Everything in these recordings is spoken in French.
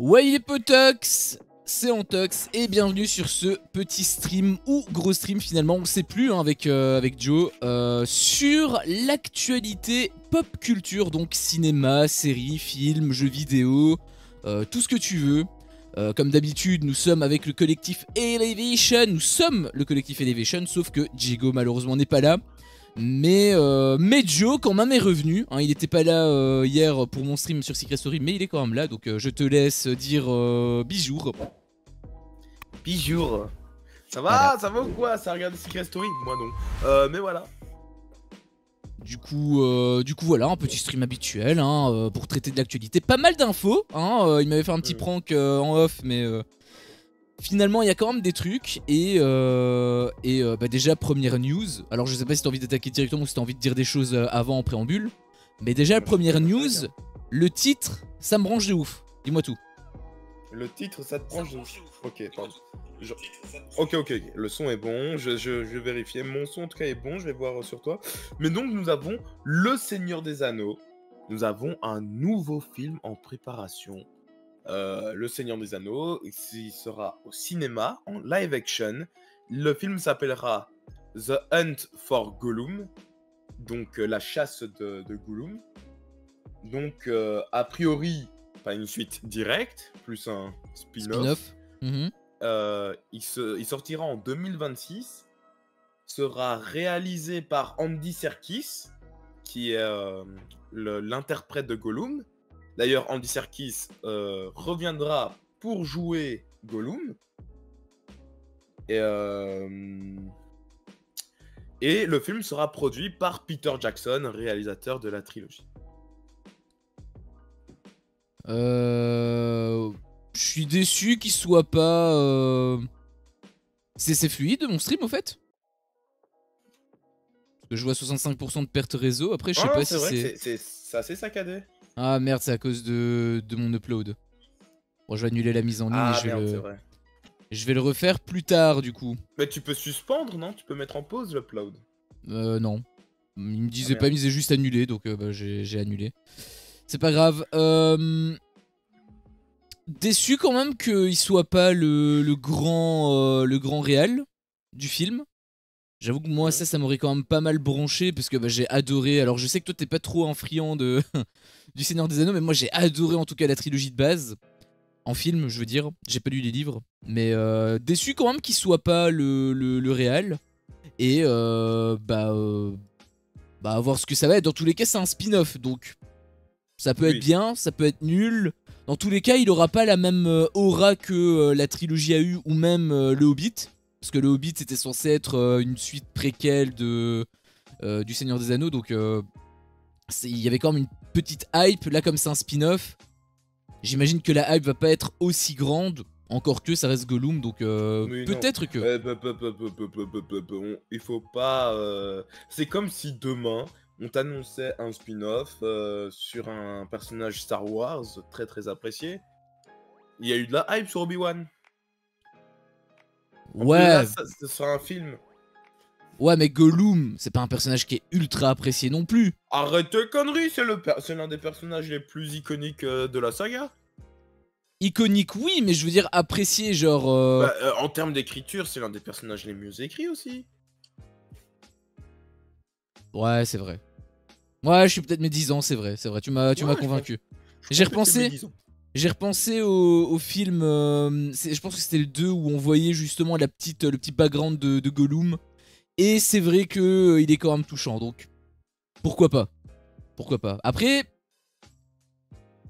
Ouais les potox, c'est Antox et bienvenue sur ce petit stream ou gros stream finalement, on sait plus hein, avec Joe, sur l'actualité pop culture, donc cinéma, séries, films, jeux vidéo, tout ce que tu veux. Comme d'habitude, nous sommes avec le collectif Elevation, sauf que Diego malheureusement n'est pas là. Mais Joe quand même est revenu, hein, il était pas là hier pour mon stream sur Secret Story, mais il est quand même là, donc je te laisse dire bijour. Bijour. Voilà. Ça va ou quoi? Ça regarde Secret Story? Moi non. Mais voilà. Du coup voilà, un petit stream habituel hein, pour traiter de l'actualité. Pas mal d'infos, hein, il m'avait fait un petit prank en off, mais finalement il y a quand même des trucs. Et bah, déjà, première news. Alors je sais pas si t'as envie d'attaquer directement ou si t'as envie de dire des choses avant en préambule. Mais déjà, première news, le titre, ça me branche de ouf. Dis-moi tout. Le titre, ça te branche de ouf. Ok, pardon. Ok. Le son est bon. Je vais vérifier. Mon son, en tout cas, est bon. Je vais voir sur toi. Mais donc, nous avons Le Seigneur des Anneaux. Nous avons un nouveau film en préparation. Le Seigneur des Anneaux. Il sera au cinéma, en live action. Le film s'appellera The Hunt for Gollum. Donc, la chasse de Gollum. Donc, a priori, pas une suite directe, plus un spin-off. Il sortira en 2026. Sera réalisé par Andy Serkis, qui est l'interprète de Gollum. D'ailleurs, Andy Serkis reviendra pour jouer Gollum. Et le film sera produit par Peter Jackson, réalisateur de la trilogie. Je suis déçu qu'il soit pas... C'est fluide mon stream au fait? Parce que je vois 65% de perte réseau, après je sais pas C'est si vrai c'est... que c'est assez saccadé. Ah merde, c'est à cause de mon upload. Bon, je vais annuler la mise en ligne et Merde, c'est vrai. je vais le refaire plus tard du coup. Mais tu peux suspendre, non? Tu peux mettre en pause l'upload. Non. Il me disait pas, Merde. il me disait juste annuler, donc bah, j'ai annulé. C'est pas grave. Déçu quand même qu'il soit pas le grand réal du film. J'avoue que moi ça m'aurait quand même pas mal bronché parce que bah, j'ai adoré. Alors je sais que toi t'es pas trop un friand de du Seigneur des Anneaux, mais moi j'ai adoré en tout cas la trilogie de base. En film, je veux dire. J'ai pas lu les livres. Mais déçu quand même qu'il soit pas le réal. Et bah voir ce que ça va être. Dans tous les cas, c'est un spin-off. Donc ça peut être bien, ça peut être nul. Dans tous les cas, il aura pas la même aura que la trilogie a eu ou même le Hobbit. Parce que le Hobbit était censé être une suite préquelle du Seigneur des Anneaux. Donc il y avait quand même une petite hype. Là, comme c'est un spin-off, j'imagine que la hype va pas être aussi grande. Encore que ça reste Gollum, donc peut-être que... Il faut pas... C'est comme si demain, on t'annonçait un spin-off sur un personnage Star Wars très très apprécié. Il y a eu de la hype sur Obi-Wan. Ouais. Là, ce sera un film. Ouais, mais Gollum, c'est pas un personnage qui est ultra apprécié non plus. Arrête tes conneries, c'est l'un des personnages les plus iconiques de la saga. Iconique, oui, mais je veux dire apprécié, genre... En termes d'écriture, c'est l'un des personnages les mieux écrits aussi. Ouais, c'est vrai. Ouais, je suis peut-être mes 10 ans, c'est vrai, tu m'as convaincu. J'ai repensé au film, je pense que c'était le 2 où on voyait justement le petit background de Gollum. Et c'est vrai que il est quand même touchant, donc pourquoi pas. Pourquoi pas. Après,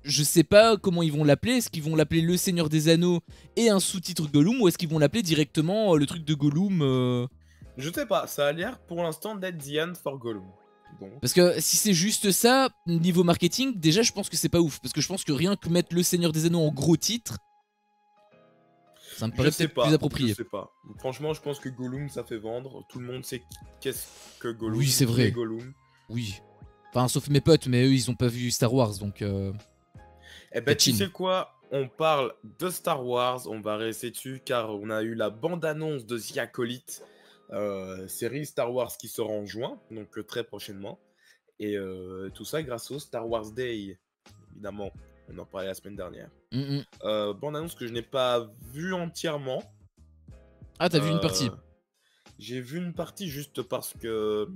je sais pas comment ils vont l'appeler. Est-ce qu'ils vont l'appeler Le Seigneur des Anneaux et un sous-titre Gollum, ou est-ce qu'ils vont l'appeler directement le truc de Gollum Je sais pas, ça a l'air pour l'instant d'être The Hunt for Gollum. Bon. Parce que si c'est juste ça, niveau marketing, déjà je pense que c'est pas ouf. Parce que je pense que rien que mettre Le Seigneur des Anneaux en gros titre, ça me paraît peut-être plus approprié. Je sais pas. Franchement, je pense que Gollum ça fait vendre. Tout le monde sait qu'est-ce que Gollum. Oui, c'est vrai. Gollum. Oui. Enfin, sauf mes potes, mais eux ils ont pas vu Star Wars donc. Eh ben, tu sais quoi? On parle de Star Wars, on va rester dessus car on a eu la bande-annonce de The Acolyte, série Star Wars qui sort en juin, donc très prochainement. Et tout ça grâce au Star Wars Day, évidemment. On en parlait la semaine dernière. Mm, mm. Bande-annonce que je n'ai pas vue entièrement. Ah, t'as vu une partie? J'ai vu une partie juste parce que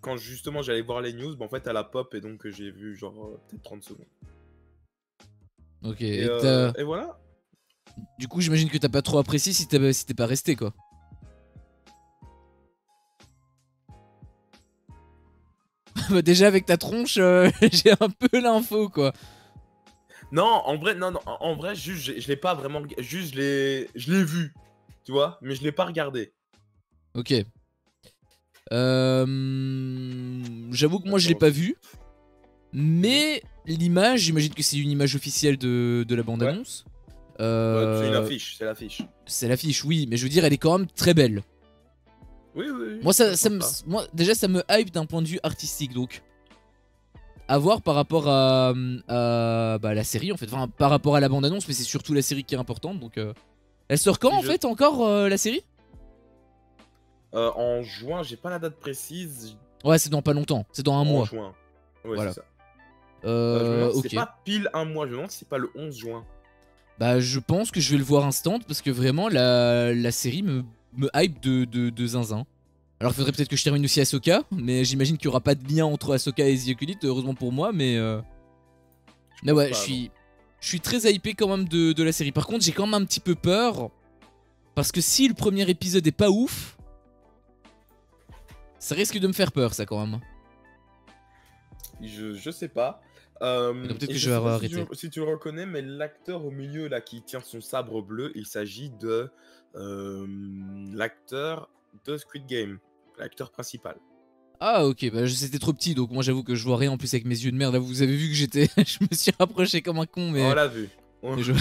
quand justement j'allais voir les news, bah, en fait elle a pop et donc j'ai vu genre peut-être 30 secondes. Ok, Et voilà. du coup, j'imagine que t'as pas trop apprécié si t'es pas resté, quoi. Bah déjà, avec ta tronche, j'ai un peu l'info, quoi. Non, en vrai, en vrai, juste je l'ai pas vraiment, juste je l'ai vu, tu vois, mais je l'ai pas regardé. Ok. J'avoue que moi, je l'ai Attends, pas vu. Mais l'image, j'imagine que c'est une image officielle de la ouais, bande-annonce. c'est une affiche, c'est l'affiche. C'est l'affiche, oui, mais je veux dire, elle est quand même très belle. Oui, oui, oui, Moi, c'est sympa. moi déjà, ça me hype d'un point de vue artistique, donc à voir par rapport à, bah, la série en fait, enfin par rapport à la bande-annonce, mais c'est surtout la série qui est importante. Donc, elle sort quand Et en fait encore la série? En juin, j'ai pas la date précise. Ouais, c'est dans pas longtemps, c'est dans un En mois. juin. Ouais, Voilà. c'est ça. Je me demande si Ok. c'est pas pile un mois, je me demande si c'est pas le 11 juin. Bah, je pense que je vais le voir instant parce que vraiment la série me hype de zinzin. Alors, il faudrait peut-être que je termine aussi Ahsoka, mais j'imagine qu'il y aura pas de lien entre Ahsoka et The Acolyte, heureusement pour moi, mais. Mais ouais, pas, je suis très hypé quand même de la série. Par contre, j'ai quand même un petit peu peur. Parce que si le premier épisode est pas ouf, ça risque de me faire peur, ça quand même. Je sais pas. Donc peut-être Et que je je vais sais pas arrêter. si tu le reconnais, mais l'acteur au milieu là qui tient son sabre bleu, il s'agit de l'acteur de Squid Game, l'acteur principal. Ah ok, bah c'était trop petit, donc moi j'avoue que je vois rien en plus avec mes yeux de merde. Là, vous avez vu que j'étais, je me suis rapproché comme un con, On mais. l'a vu. mais je-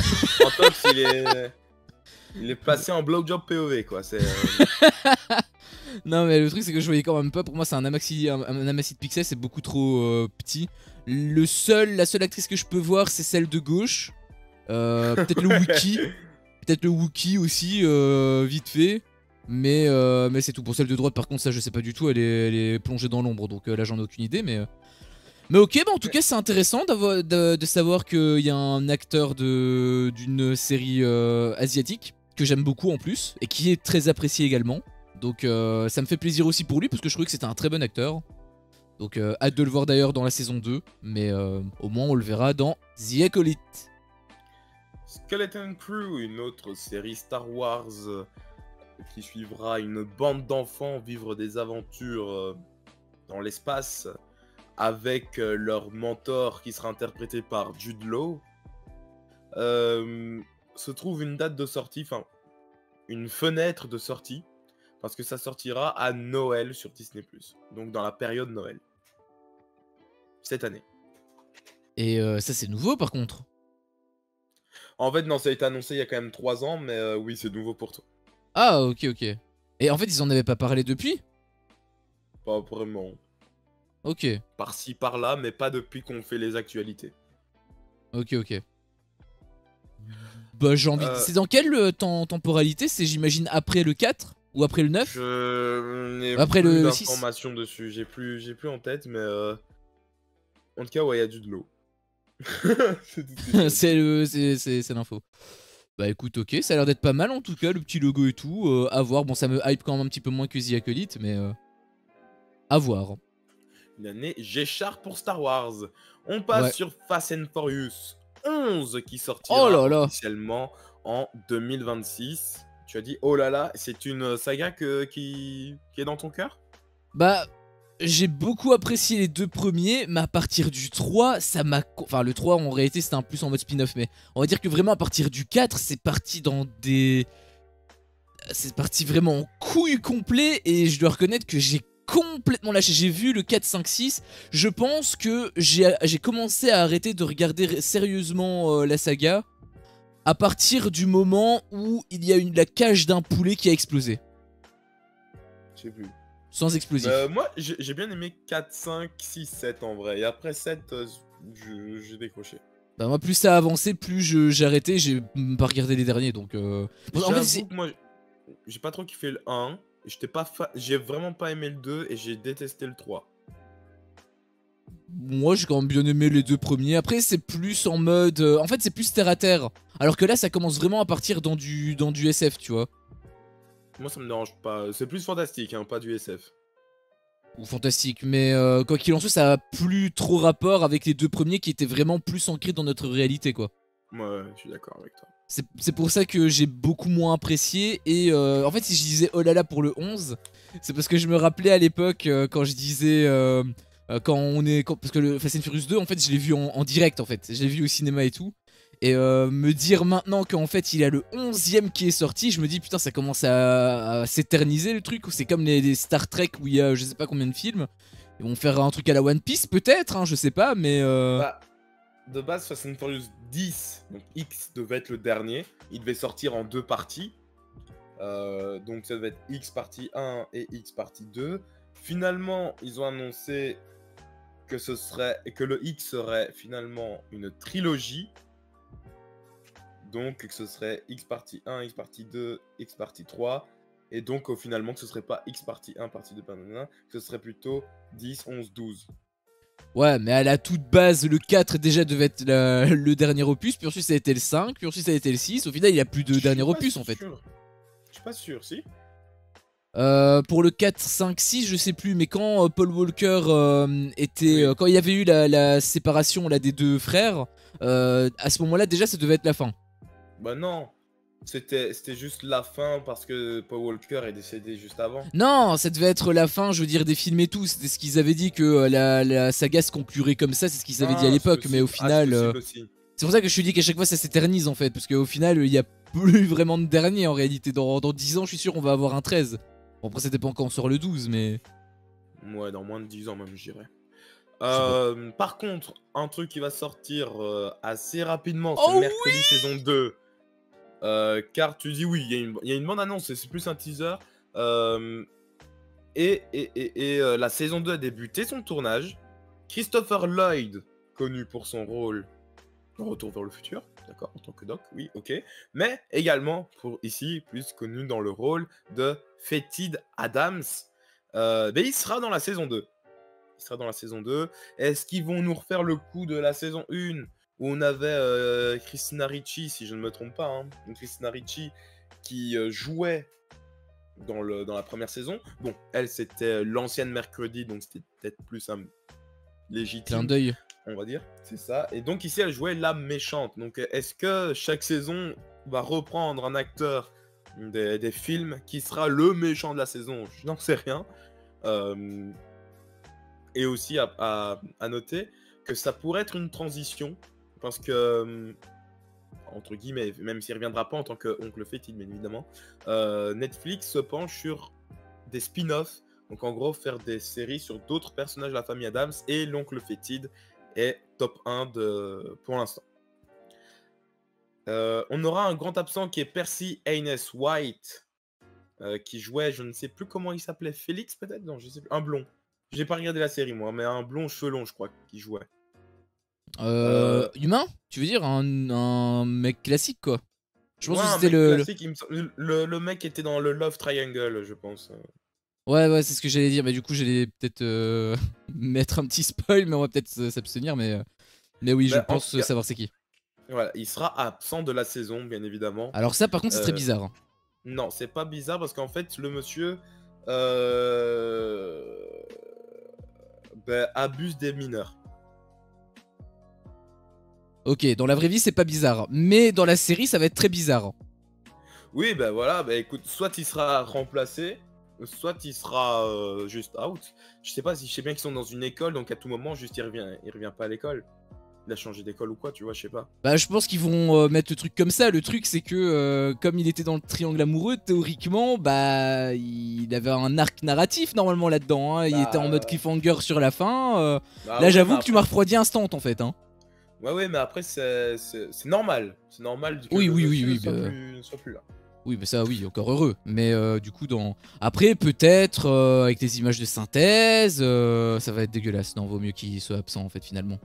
Antox, il est placé en blowjob POV quoi. C'est Non mais le truc c'est que je voyais quand même pas. Pour moi c'est un amassis, un amassis de pixels, c'est beaucoup trop petit. La seule actrice que je peux voir c'est celle de gauche. Peut-être le Wookie. Peut-être le Wookie aussi, vite fait. Mais c'est tout. Pour celle de droite, par contre, ça je sais pas du tout. Elle est plongée dans l'ombre, donc là j'en ai aucune idée. Mais ok, bah en tout cas, c'est intéressant de savoir qu'il y a un acteur d'une série asiatique que j'aime beaucoup en plus et qui est très apprécié également. Donc ça me fait plaisir aussi pour lui parce que je trouvais que c'était un très bon acteur. Donc hâte de le voir d'ailleurs dans la saison 2. Mais au moins on le verra dans The Acolyte. Skeleton Crew, une autre série Star Wars qui suivra une bande d'enfants vivre des aventures dans l'espace avec leur mentor qui sera interprété par Jude Law. Se trouve une date de sortie, enfin une fenêtre de sortie, parce que ça sortira à Noël sur Disney+. Donc dans la période Noël. Cette année. Et ça c'est nouveau par contre. En fait, non, ça a été annoncé il y a quand même 3 ans, mais oui, c'est nouveau pour toi. Ah ok ok. Et en fait ils en avaient pas parlé depuis? Pas vraiment. Ok. Par-ci, par-là, mais pas depuis qu'on fait les actualités. Ok ok. Bah j'ai envie de... C'est dans quelle temporalité? C'est j'imagine après le 4 ou après le 9? Je n'ai Après plus le 6? d'informations dessus. J'ai plus en tête, mais en tout cas, ouais, il y a du de l'eau. C'est tout ce que je C'est l'info. Bah écoute, ok, ça a l'air d'être pas mal en tout cas, le petit logo et tout. À voir, bon ça me hype quand même un petit peu moins que The Acolyte, mais à voir. Une année G-Sharp pour Star Wars. On passe Ouais. sur Fast and Furious 11 qui Oh sortira là là. officiellement en 2026. Tu as dit, oh là là, c'est une saga qui est dans ton cœur? Bah, j'ai beaucoup apprécié les deux premiers, mais à partir du 3, ça m'a... Enfin, le 3, en réalité, c'était un plus en mode spin-off, mais on va dire que vraiment, à partir du 4, c'est parti dans des... C'est parti vraiment en couille complet, et je dois reconnaître que j'ai complètement lâché. J'ai vu le 4, 5, 6, je pense que j'ai commencé à arrêter de regarder sérieusement la saga à partir du moment où il y a la cage d'un poulet qui a explosé. Je sais plus. Sans explosif. Moi, j'ai bien aimé 4, 5, 6, 7 en vrai. Et après 7, j'ai décroché. Bah moi plus ça a avancé, plus j'ai arrêté, j'ai pas regardé les derniers donc en fait, Que moi, j'ai pas trop kiffé le 1. J'ai vraiment pas aimé le 2 et j'ai détesté le 3. Moi j'ai quand même bien aimé les deux premiers. Après c'est plus en mode... en fait c'est plus terre à terre. Alors que là ça commence vraiment à partir dans du SF, tu vois. Moi, ça me dérange pas. C'est plus fantastique, hein, pas du SF. Ou fantastique. Mais quoi qu'il en soit, ça a plus trop rapport avec les deux premiers qui étaient vraiment plus ancrés dans notre réalité, quoi. Ouais, je suis d'accord avec toi. C'est pour ça que j'ai beaucoup moins apprécié. Et en fait, si je disais oh là là pour le 11, c'est parce que je me rappelais à l'époque quand je disais. Parce que le Fast and Furious 2, en fait, je l'ai vu en direct, en fait. Je l'ai vu au cinéma et tout. Et me dire maintenant qu'en fait il a le 11ème qui est sorti, je me dis putain, ça commence à s'éterniser le truc. C'est comme les Star Trek où il y a je sais pas combien de films. Ils vont faire un truc à la One Piece peut-être, hein, je sais pas, mais Bah, de base, Fast and Furious 10, donc X devait être le dernier. Il devait sortir en deux parties. Donc ça devait être X partie 1 et X partie 2. Finalement, ils ont annoncé que le X serait finalement une trilogie. Donc que ce serait X partie 1, X partie 2, X partie 3. Et donc finalement que ce serait pas X partie 1, partie 2, partie 1, que ce serait plutôt 10, 11, 12. ouais, mais à la toute base, le 4 déjà devait être le dernier opus, puis ensuite ça a été le 5, puis ensuite ça a été le 6. Au final, il n'y a plus de dernier opus en fait. Je suis pas sûr, si. Pour le 4, 5, 6, je sais plus, mais quand Paul Walker était. Oui. Quand il y avait eu la séparation là, des deux frères, à ce moment-là, déjà ça devait être la fin. Bah non, c'était juste la fin parce que Paul Walker est décédé juste avant. Non, ça devait être la fin, je veux dire, des films et tout. C'était ce qu'ils avaient dit que la saga se conclurait comme ça, c'est ce qu'ils avaient dit à Ah, c'est l'époque, mais au possible. Ah, c'est final. possible aussi. C'est pour ça que je te dis qu'à chaque fois ça s'éternise en fait, parce qu'au final, il n'y a plus vraiment de dernier en réalité. Dans 10 ans, je suis sûr, on va avoir un 13. Bon, après, ça dépend quand on sort le 12, mais. Ouais, dans moins de 10 ans même, je dirais. Je sais pas. Par contre, un truc qui va sortir assez rapidement, c'est Oh mercredi saison 2. Car tu dis oui, il y a une bande-annonce, c'est plus un teaser. La saison 2 a débuté son tournage. Christopher Lloyd, connu pour son rôle dans Retour vers le futur, d'accord, en tant que Doc, oui, ok. Mais également, pour ici, plus connu dans le rôle de Fetid Adams. Mais il sera dans la saison 2. Il sera dans la saison 2. Est-ce qu'ils vont nous refaire le coup de la saison 1 où on avait Christina Ricci, si je ne me trompe pas, hein, une Christina Ricci qui jouait dans la première saison. Bon, elle, c'était l'ancienne Mercredi, donc c'était peut-être plus Clin légitime, d'œil. on va dire. C'est ça. Et donc ici, elle jouait la méchante. Donc est-ce que chaque saison va reprendre un acteur des films qui sera le méchant de la saison? Je n'en sais rien. Et aussi à noter que ça pourrait être une transition, parce que, entre guillemets, même s'il ne reviendra pas en tant qu'oncle fétide, bien évidemment, Netflix se penche sur des spin-offs, donc en gros faire des séries sur d'autres personnages de la famille Adams, et l'oncle fétide est top 1 pour l'instant. On aura un grand absent qui est Percy Haynes White, qui jouait, je ne sais plus comment il s'appelait, Félix peut-être? Non, je sais plus, un blond. J'ai pas regardé la série moi, mais un blond cheveux longs, je crois, qui jouait. Humain? Tu veux dire un mec classique quoi? Je pense Ouais, que un c'était mec classique, le mec était dans le Love Triangle, je pense. Ouais, c'est ce que j'allais dire. Mais du coup, j'allais peut-être mettre un petit spoil, mais on va peut-être s'abstenir. Mais oui, je Bah, en tout pense cas, savoir c'est qui. voilà, il sera absent de la saison, bien évidemment. Alors, ça, par contre, c'est très Euh, bizarre, hein. Non, c'est pas bizarre parce qu'en fait, le monsieur abuse des mineurs. Ok, dans la vraie vie, c'est pas bizarre. Mais dans la série, ça va être très bizarre. Oui, ben voilà, ben écoute, soit il sera remplacé, soit il sera juste out. Je sais pas, si je sais bien qu'ils sont dans une école, donc à tout moment, juste il revient pas à l'école. Il a changé d'école ou quoi, tu vois, je sais pas. Bah, je pense qu'ils vont mettre le truc comme ça. Le truc, c'est que comme il était dans le triangle amoureux, théoriquement, bah, il avait un arc narratif normalement là-dedans, hein. Il était en mode cliffhanger sur la fin. Bah Là, ouais, j'avoue mais que tu m'as refroidi instant en fait, hein. ouais, mais après, c'est normal. C'est normal que Oui, le oui, oui, monsieur oui, ne soit plus là. Oui, mais ça, oui, encore heureux. Mais du coup, après, peut-être, avec des images de synthèse, ça va être dégueulasse. Non, vaut mieux qu'il soit absent, en fait, finalement.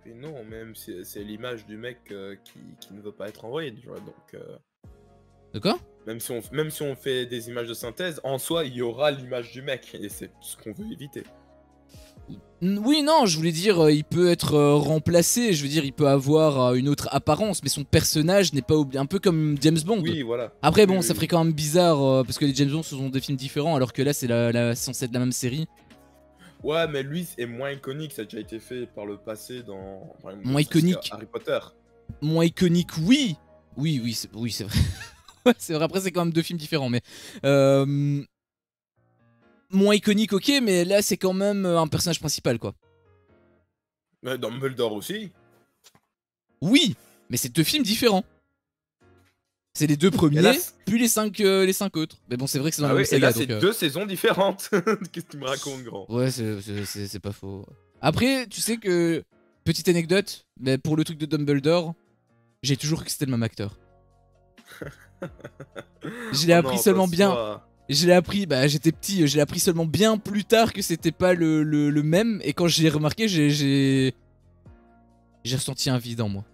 Et non, même c'est l'image du mec qui ne veut pas être envoyé, tu vois, donc... De quoi? Même si on fait des images de synthèse, en soi, il y aura l'image du mec, et c'est ce qu'on veut éviter. Oui, non, je voulais dire, il peut être remplacé, je veux dire, il peut avoir une autre apparence, mais son personnage n'est pas oublié, un peu comme James Bond. Oui, voilà. Après, Oui, bon, oui, ça oui. ferait quand même bizarre, parce que les James Bond ce sont des films différents, alors que là, c'est censé être la même série. Ouais, mais lui est moins iconique, ça a déjà été fait par le passé dans par exemple, Moins iconique, Harry Potter. oui. Oui, c'est vrai. Ouais, c'est vrai, après, c'est quand même deux films différents, mais. Euh, Moins iconique, ok, mais là, c'est quand même un personnage principal, quoi. Mais Dumbledore aussi. Oui, mais c'est deux films différents. C'est les deux Et là, premiers, puis les cinq autres. Mais bon, c'est vrai que c'est dans ah la même oui, et là saga, c'est donc. deux saisons différentes. Qu'est-ce que tu me racontes, grand? Ouais, c'est pas faux. Après, tu sais que. Petite anecdote, mais pour le truc de Dumbledore, j'ai toujours cru que c'était le même acteur. Je l'ai Oh appris non, pas seulement bien. soi. Je l'ai appris, bah j'étais petit, je l'ai appris seulement bien plus tard que c'était pas le même. Et quand j'ai remarqué, j'ai ressenti un vide en moi.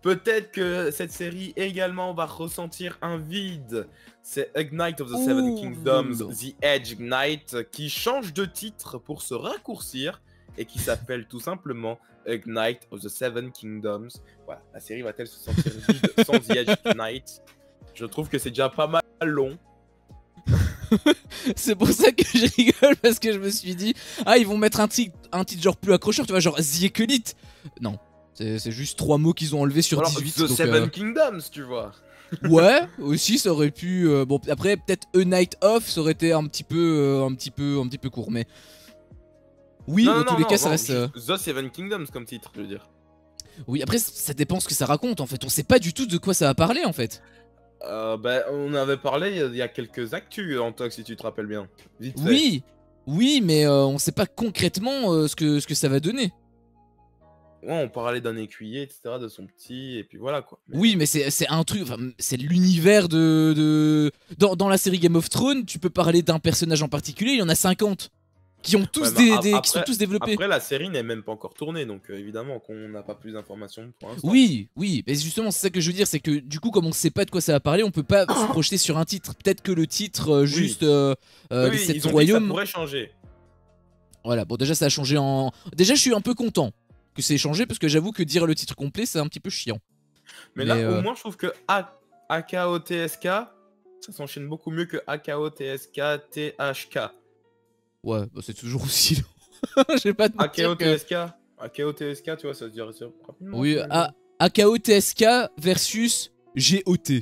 Peut-être que cette série également va ressentir un vide. C'est Ignite of the Seven Kingdoms, Ouh. The Edge Ignite, qui change de titre pour se raccourcir et qui s'appelle tout simplement Ignite of the Seven Kingdoms. Voilà, la série va-t-elle se sentir vide sans The Edge Ignite? Je trouve que c'est déjà pas mal long. C'est pour ça que je rigole, parce que je me suis dit, ah, ils vont mettre un titre genre plus accrocheur, tu vois, genre The Acolyte. Non, c'est juste trois mots qu'ils ont enlevés sur Alors, 18. The Donc, Seven Kingdoms, tu vois. ouais, aussi, ça aurait pu. Bon, après, peut-être A Night Off, ça aurait été un petit peu court, mais. Oui, Non, dans non, tous non, les cas, non, ça non, reste. juste The Seven Kingdoms comme titre, je veux dire. Oui, après, ça dépend ce que ça raconte en fait. On sait pas du tout de quoi ça va parler en fait. Bah, on avait parlé il y a quelques actus en talk, si tu te rappelles bien. Vite fait. Oui, oui, mais on sait pas concrètement ce que ça va donner. Ouais, on parlait d'un écuyer, etc., de son petit, et puis voilà quoi. Mais... Oui, mais c'est un truc, enfin, c'est l'univers Dans la série Game of Thrones, tu peux parler d'un personnage en particulier, il y en a 50 qui ont tous Ouais, mais qui sont tous développés. après, la série n'est même pas encore tournée, donc évidemment qu'on n'a pas plus d'informations pour l'instant. Oui, oui, mais justement, c'est ça que je veux dire, c'est que du coup, comme on sait pas de quoi ça va parler, on peut pas se projeter sur un titre. Peut-être que le titre, Oui. les Oui, sept ils ont dit que ça royaumes. pourrait changer. Voilà, bon, déjà, ça a changé en. Déjà, je suis un peu content que c'est changé parce que j'avoue que dire le titre complet, c'est un petit peu chiant. Mais Mais là, au moins, je trouve que AKOTSK, ça s'enchaîne beaucoup mieux que AKOTSK THK. ouais, bah, c'est toujours aussi long. Je vais pas te mentir que. AKOTSK, tu vois, ça se dirait rapidement. Oui, finalement. AKO TSK versus GOT.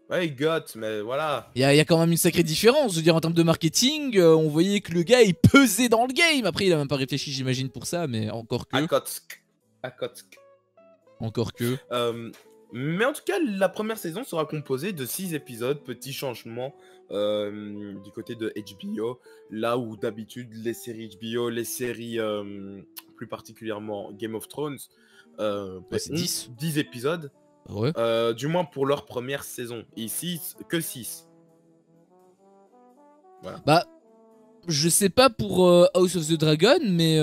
Ouais, GOT, mais voilà. Il y a quand même une sacrée différence. Je veux dire, en termes de marketing, on voyait que le gars il pesait dans le game. Après, il a même pas réfléchi, j'imagine, pour ça, mais encore que. Akotsk. Akotsk. Encore que. Mais en tout cas, la première saison sera composée de 6 épisodes, petit changement du côté de HBO, là où d'habitude les séries HBO, les séries plus particulièrement Game of Thrones, Ouais, c'est ont 10. 10 épisodes, Ouais. du moins pour leur première saison. Ici, que 6. Voilà. Bah, je sais pas pour House of the Dragon, mais.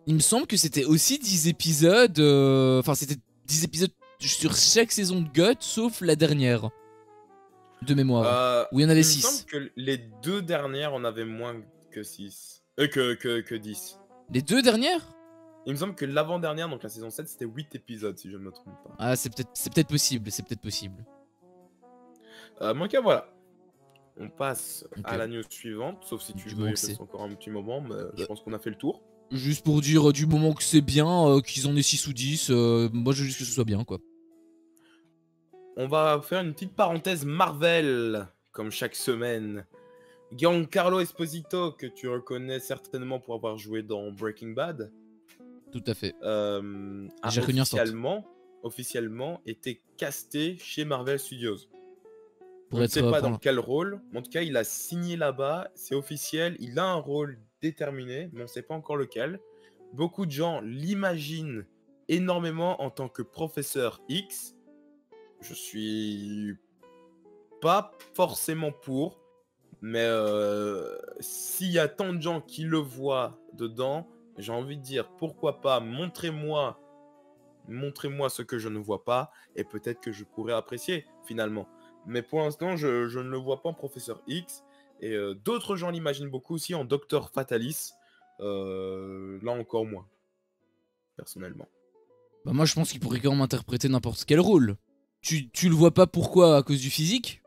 Il me semble que c'était aussi 10 épisodes. Enfin, c'était 10 épisodes sur chaque saison de GOT, sauf la dernière. De mémoire. Où il y en avait Il me semble 6. que les 2 dernières en avaient moins que 6. Que 10. Les deux dernières? Il me semble que l'avant-dernière, donc la saison 7, c'était 8 épisodes, si je ne me trompe pas. Ah, c'est peut-être possible, c'est peut-être possible. Mais en tout cas, voilà. On passe Ok. à la news suivante, sauf si tu Du veux moment y que c'est. rester encore un petit moment, mais je pense qu'on a fait le tour. Juste pour dire du moment que c'est bien, qu'ils en aient 6 ou 10, moi je veux juste que ce soit bien quoi. On va faire une petite parenthèse Marvel, comme chaque semaine. Giancarlo Esposito, que tu reconnais certainement pour avoir joué dans Breaking Bad, Tout à fait. a J'ai reconnu un sort. officiellement été casté chez Marvel Studios. Pour On ne être sait pas pour dans quel rôle, mais en tout cas, il a signé là-bas, c'est officiel, il a un rôle déterminé, mais on ne sait pas encore lequel. Beaucoup de gens l'imaginent énormément en tant que professeur X. Je suis pas forcément pour, mais s'il y a tant de gens qui le voient dedans, j'ai envie de dire pourquoi pas, montrez-moi ce que je ne vois pas, et peut-être que je pourrais apprécier finalement. Mais pour l'instant, je ne le vois pas en Professeur X. Et d'autres gens l'imaginent beaucoup aussi en Docteur Fatalis. Là encore moins, personnellement. Bah moi je pense qu'il pourrait quand même interpréter n'importe quel rôle. Tu le vois pas pourquoi? À cause du physique?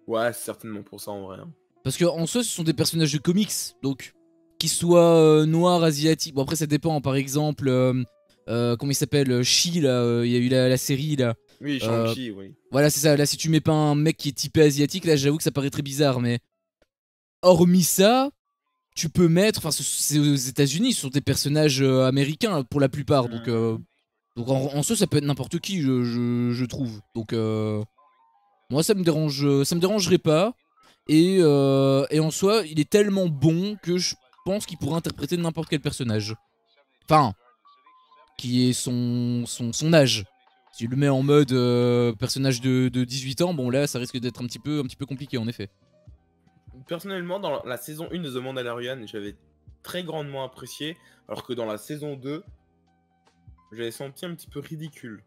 Ouais, c'est certainement pour ça en vrai. Hein. Parce que en soi ce sont des personnages de comics, donc qu'ils soient noirs, asiatiques. Bon après ça dépend, par exemple, comment il s'appelle, Shi là, il y a eu la série là. Oui, Shang-Chi, oui. Voilà c'est ça, là si tu mets pas un mec qui est typé asiatique, là j'avoue que ça paraît très bizarre, mais hormis ça, tu peux mettre, enfin c'est aux États-Unis, ce sont des personnages américains pour la plupart, donc en soi ça peut être n'importe qui, je trouve. Donc moi ça me dérangerait pas. Et en soi, il est tellement bon que je pense qu'il pourrait interpréter n'importe quel personnage. Enfin, qui est son âge. Si tu le mets en mode personnage de 18 ans, bon là ça risque d'être un petit peu compliqué en effet. Personnellement, dans la saison 1 de The Mandalorian, j'avais très grandement apprécié, alors que dans la saison 2, j'avais senti un petit peu ridicule.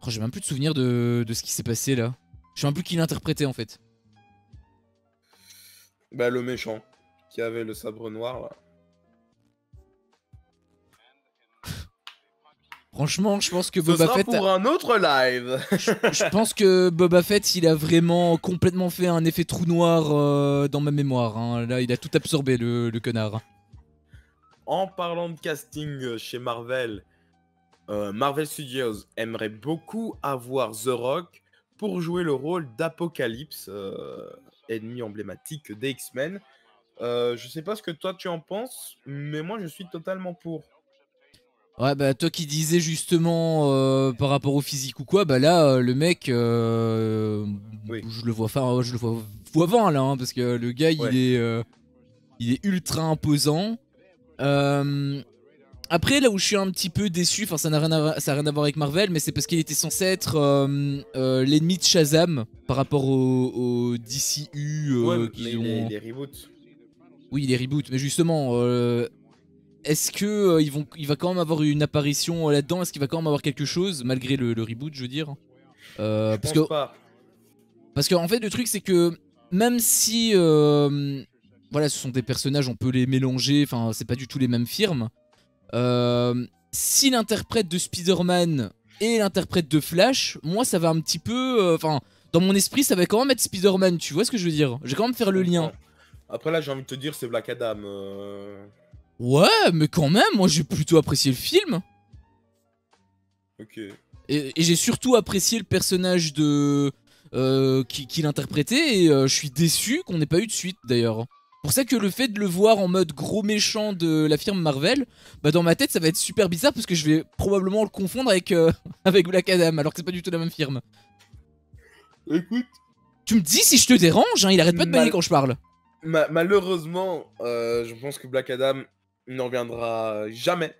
Oh, j'ai même plus de souvenir de ce qui s'est passé là. Je sais même plus qui l'interprétait en fait. Bah le méchant, qui avait le sabre noir là. Franchement, je pense que Ce Boba sera Fett. Pour un autre live. Je pense que Boba Fett, il a vraiment complètement fait un effet trou noir dans ma mémoire. Hein. Là, il a tout absorbé, le connard. En parlant de casting chez Marvel, Marvel Studios aimerait beaucoup avoir The Rock pour jouer le rôle d'Apocalypse, ennemi emblématique des X-Men. Je sais pas ce que toi tu en penses, mais moi je suis totalement pour. Ouais, bah toi qui disais justement par rapport au physique ou quoi, bah là, le mec, Oui. je le vois fois 20 là, hein, parce que le gars, Ouais. il est ultra imposant. Après, là où je suis un petit peu déçu, enfin ça n'a rien à voir avec Marvel, mais c'est parce qu'il était censé être l'ennemi de Shazam par rapport au DCU Ouais, qu'ils ont... les reboots. Oui, les reboots, mais justement, est-ce que il va quand même avoir une apparition là-dedans? Est-ce qu'il va quand même avoir quelque chose, malgré le reboot, je veux dire? Je pense pas. Parce que en fait, le truc, c'est que même si... voilà, ce sont des personnages, on peut les mélanger, enfin, c'est pas du tout les mêmes firmes. Si l'interprète de Spider-Man et l'interprète de Flash, moi ça va un petit peu... Enfin, dans mon esprit ça va quand même être Spider-Man, tu vois ce que je veux dire? Je vais quand même faire le lien. Après là j'ai envie de te dire c'est Black Adam. Ouais, mais quand même, moi j'ai plutôt apprécié le film. Ok. Et j'ai surtout apprécié le personnage de qui l'interprétait, et je suis déçu qu'on n'ait pas eu de suite d'ailleurs. Pour ça que le fait de le voir en mode gros méchant de la firme Marvel, bah dans ma tête ça va être super bizarre parce que je vais probablement le confondre avec, avec Black Adam alors que c'est pas du tout la même firme. Écoute. Tu me dis si je te dérange, hein, il arrête pas de bailler quand je parle. Malheureusement, je pense que Black Adam n'en reviendra jamais.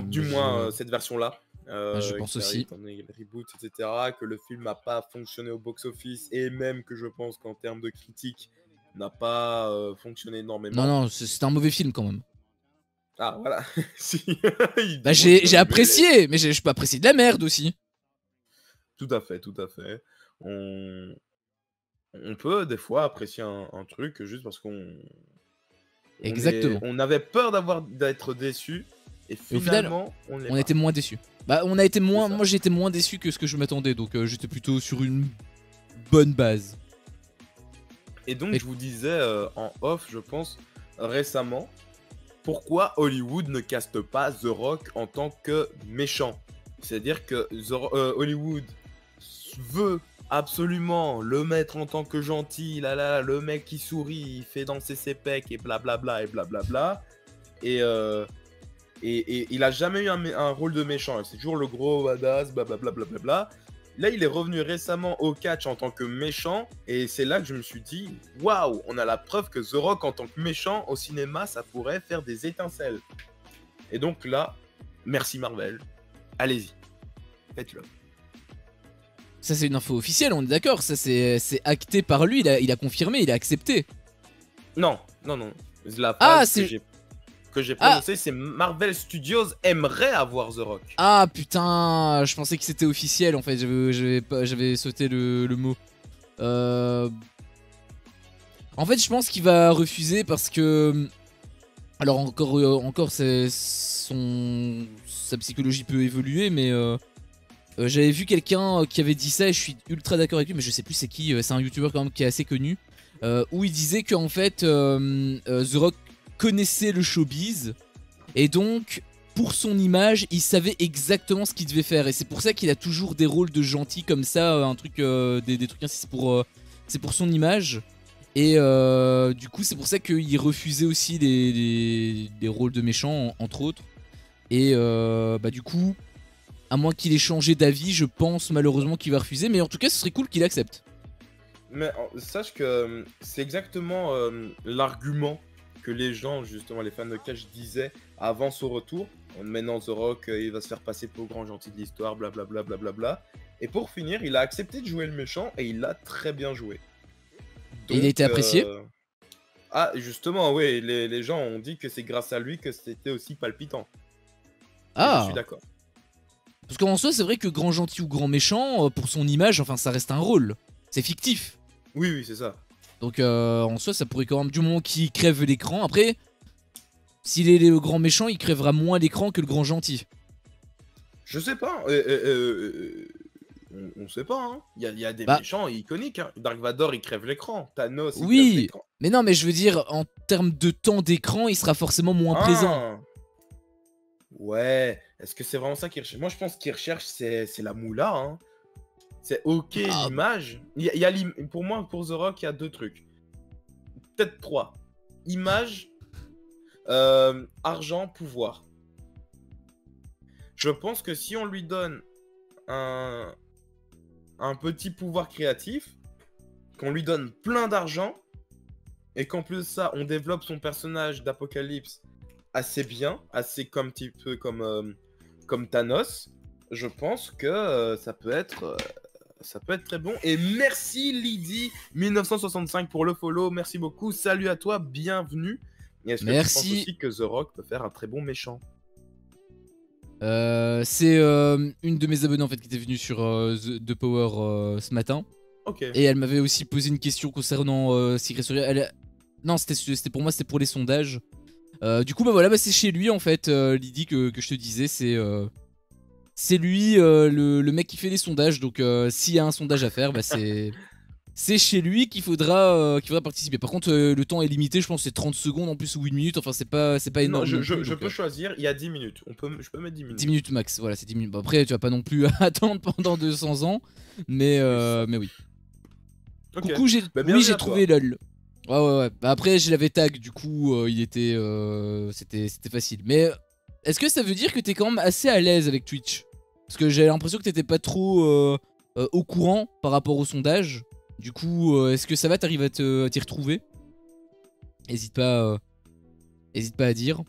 Du moins cette version-là. Je pense aussi. Étant donné les reboots, etc. Que le film n'a pas fonctionné au box-office et même que je pense qu'en termes de critique n'a pas fonctionné énormément. Non, c'est un mauvais film quand même. Ah voilà. Si. Bah j'ai apprécié, mais je peux apprécier de la merde aussi. Tout à fait, tout à fait. On peut des fois apprécier un truc juste parce qu'on... Exactement. On avait peur d'être déçu et finalement on était moins déçus. Bah on a été moins, moi j'étais moins déçu que ce que je m'attendais, donc j'étais plutôt sur une bonne base. Et donc je vous disais en off, je pense, récemment, pourquoi Hollywood ne caste pas The Rock en tant que méchant? C'est-à-dire que Hollywood veut absolument le mettre en tant que gentil, le mec qui sourit, il fait danser ses pecs et blablabla et blablabla. Et il a jamais eu un rôle de méchant, c'est toujours le gros badass, blablabla. Là, il est revenu récemment au catch en tant que méchant, et c'est là que je me suis dit, waouh, on a la preuve que The Rock en tant que méchant au cinéma, ça pourrait faire des étincelles. Et donc là, merci Marvel, allez-y, faites-le. Ça c'est une info officielle, on est d'accord, ça c'est acté par lui, il a confirmé, il a accepté. Non. La phrase que j'ai prononcé, c'est Marvel Studios aimerait avoir The Rock. Ah putain, je pensais que c'était officiel en fait, j'avais sauté le mot. En fait, je pense qu'il va refuser parce que... Alors encore sa psychologie peut évoluer, mais j'avais vu quelqu'un qui avait dit ça et je suis ultra d'accord avec lui, mais je sais plus c'est qui, c'est un youtubeur quand même qui est assez connu, où il disait qu'en fait The Rock connaissait le showbiz et donc pour son image il savait exactement ce qu'il devait faire et c'est pour ça qu'il a toujours des rôles de gentil comme ça, un truc, des trucs ainsi, c'est pour son image. Et du coup c'est pour ça qu'il refusait aussi les rôles de méchants entre autres. Et bah du coup, à moins qu'il ait changé d'avis, je pense malheureusement qu'il va refuser. Mais en tout cas ce serait cool qu'il accepte. Mais sache que c'est exactement l'argument que les gens, justement les fans de Cage disaient avant son retour. Maintenant The Rock il va se faire passer pour le grand gentil de l'histoire, blablabla blablabla. Et pour finir, il a accepté de jouer le méchant et il l'a très bien joué. Donc, et il a été apprécié. Ah, justement, oui, les gens ont dit que c'est grâce à lui que c'était aussi palpitant. Ah, je suis d'accord. Parce qu'en soi, c'est vrai que grand gentil ou grand méchant, pour son image, enfin, ça reste un rôle. C'est fictif. Oui, oui, c'est ça. Donc, en soi, ça pourrait quand même, du moment qu'il crève l'écran. Après, s'il est le grand méchant, il crèvera moins l'écran que le grand gentil. Je sais pas. On sait pas, hein. Il y a des méchants iconiques, hein. Dark Vador, il crève l'écran. Thanos, il crève l'écran. Mais non, mais je veux dire, en termes de temps d'écran, il sera forcément moins présent. Ouais. Est-ce que c'est vraiment ça qu'il recherche? Moi, je pense qu'il recherche, c'est la moula, hein. C'est ok l'image. Pour moi, pour The Rock, il y a 2 trucs. Peut-être 3. Image, argent, pouvoir. Je pense que si on lui donne un petit pouvoir créatif, qu'on lui donne plein d'argent, et qu'en plus de ça, on développe son personnage d'Apocalypse assez bien, assez un petit peu comme Thanos, je pense que ça peut être très bon. Et merci Lydie1965 pour le follow, merci beaucoup, salut à toi, bienvenue. Et est-ce que tu penses aussi que The Rock peut faire un très bon méchant? C'est une de mes abonnées en fait qui était venue sur The Power ce matin. Ok. Et elle m'avait aussi posé une question concernant Secret Story. Non, c'était pour moi, c'était pour les sondages. Du coup, bah voilà, c'est chez lui en fait, Lydie, que je te disais. C'est lui le mec qui fait les sondages. Donc, s'il y a un sondage à faire, bah c'est chez lui qu'il faudra participer. Par contre, le temps est limité, je pense que c'est 30 secondes en plus ou 1 minute. Enfin, c'est pas énorme. Non, je peux choisir, il y a 10 minutes. Je peux mettre 10 minutes. 10 minutes max, voilà, c'est 10 minutes. Bon, après, tu vas pas non plus attendre pendant 200 ans. Mais oui. Okay. Coucou, j'ai trouvé LOL. Ouais. Bah, après, je l'avais tag, du coup, c'était facile. Mais est-ce que ça veut dire que t'es quand même assez à l'aise avec Twitch? Parce que j'ai l'impression que t'étais pas trop au courant par rapport au sondage. Du coup, est-ce que ça va, t'arrives à t'y retrouver? Hésite pas à dire.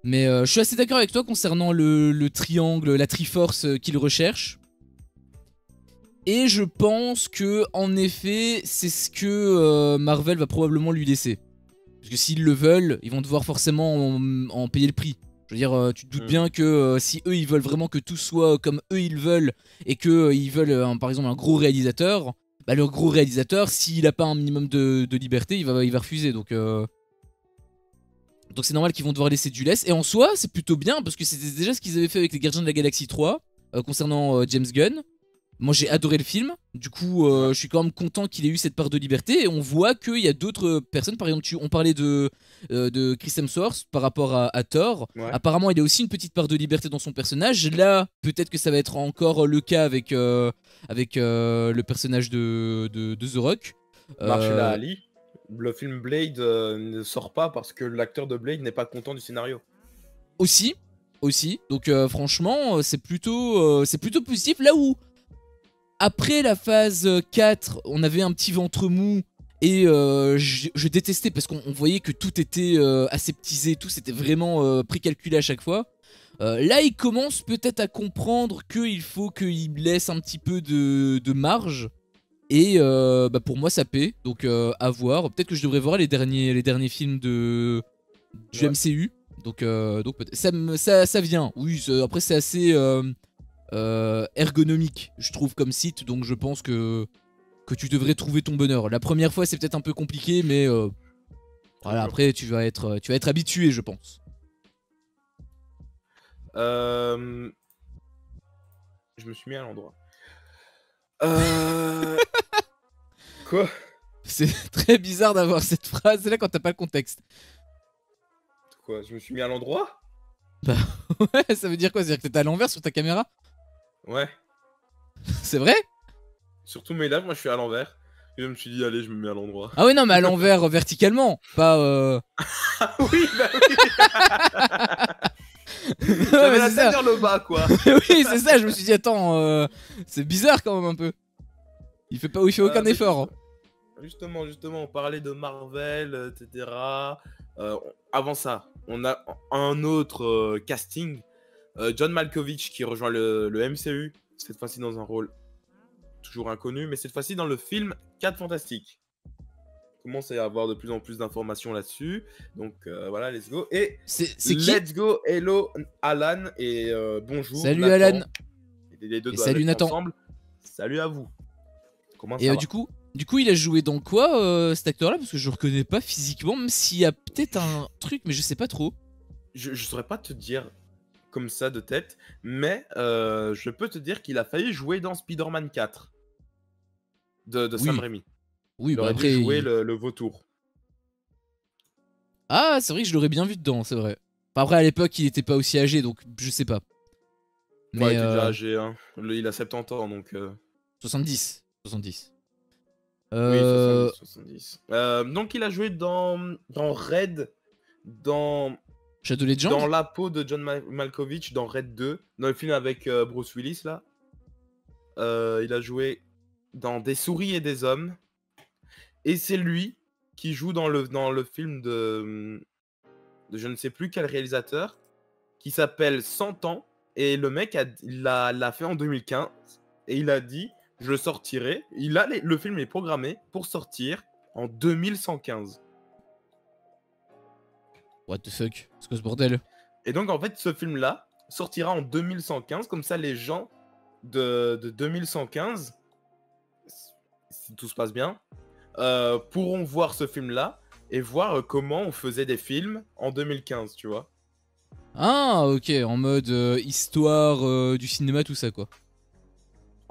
Mais je suis assez d'accord avec toi concernant le triangle, la triforce qu'il recherche. Et je pense que, en effet, c'est ce que Marvel va probablement lui laisser. Parce que s'ils le veulent, ils vont devoir forcément en payer le prix. Je veux dire, tu te doutes bien que si eux ils veulent vraiment que tout soit comme eux ils veulent, et que ils veulent par exemple un gros réalisateur, bah le gros réalisateur, s'il a pas un minimum de liberté, il va refuser. Donc c'est normal qu'ils vont devoir laisser du lest. Et en soi, c'est plutôt bien, parce que c'était déjà ce qu'ils avaient fait avec les Gardiens de la Galaxie 3, concernant James Gunn. Moi j'ai adoré le film, du coup je suis quand même content qu'il ait eu cette part de liberté. Et on voit qu'il y a d'autres personnes, par exemple on parlait de Chris Hemsworth par rapport à Thor. Apparemment il a aussi une petite part de liberté dans son personnage. Là peut-être que ça va être encore le cas avec le personnage de The Rock. Marshall Ali, le film Blade ne sort pas parce que l'acteur de Blade n'est pas content du scénario. Aussi, donc franchement c'est plutôt positif. Là où après la phase 4, on avait un petit ventre mou et je détestais parce qu'on voyait que tout était aseptisé, tout c'était vraiment précalculé à chaque fois. Là, il commence peut-être à comprendre qu'il faut qu'il laisse un petit peu de marge. Et pour moi, ça paie, donc à voir. Peut-être que je devrais voir les derniers films du MCU. Donc ça vient. Oui, après c'est assez ergonomique, je trouve, comme site. Donc je pense que tu devrais trouver ton bonheur. La première fois c'est peut-être un peu compliqué, mais voilà, après tu vas être habitué, je pense. Je me suis mis à l'endroit. Quoi? C'est très bizarre d'avoir cette phrase là quand t'as pas le contexte. Quoi? Je me suis mis à l'endroit? Bah ouais, ça veut dire quoi? C'est-à-dire que t'étais à l'envers sur ta caméra? Ouais. C'est vrai? Surtout mes lives, moi je suis à l'envers. Et je me suis dit, allez, je me mets à l'endroit. Ah oui, non, mais à l'envers verticalement, pas Ah oui, bah oui. J'avais la tête vers le bas, quoi. Oui, c'est ça, je me suis dit, attends, c'est bizarre quand même un peu. Il fait aucun effort. Justement, on parlait de Marvel, etc. Avant ça, on a un autre casting. John Malkovich qui rejoint le MCU, cette fois-ci dans un rôle toujours inconnu, mais cette fois-ci dans le film 4 Fantastiques. On commence à y avoir de plus en plus d'informations là-dessus. Donc voilà, let's go. Et c'est qui? Let's go, hello Alan et bonjour. Salut Nathan. Alan. Les deux Et doivent salut être Nathan. ensemble. Salut à vous. Comment ça Et va? du coup, il a joué dans quoi cet acteur-là? Parce que je le reconnais pas physiquement, même s'il y a peut-être un truc, mais je sais pas trop. Je saurais pas te dire comme ça de tête, mais je peux te dire qu'il a failli jouer dans Spider-Man 4 de Sam Raimi. Oui, Il bah aurait après. dû jouer le vautour. Ah, c'est vrai que je l'aurais bien vu dedans, c'est vrai. Enfin, après, à l'époque, il était pas aussi âgé, donc je sais pas. Mais Ouais, il était déjà âgé, hein. Il a 70 ans, donc... 70. 70. Oui, 70. Donc il a joué dans Red, dans Shadow Legends. la peau de John Malkovich, dans Red 2, dans le film avec Bruce Willis, là. Il a joué dans Des souris et des hommes. Et c'est lui qui joue dans le film de je ne sais plus quel réalisateur, qui s'appelle 100 ans. Et le mec, il l'a fait en 2015. Et il a dit, je le sortirai. Le film est programmé pour sortir en 2115. What the fuck? C'est quoi ce bordel? Et donc, en fait, ce film-là sortira en 2115. Comme ça, les gens de 2115, si tout se passe bien, pourront voir ce film-là et voir comment on faisait des films en 2015, tu vois. Ah, ok, en mode histoire du cinéma, tout ça, quoi.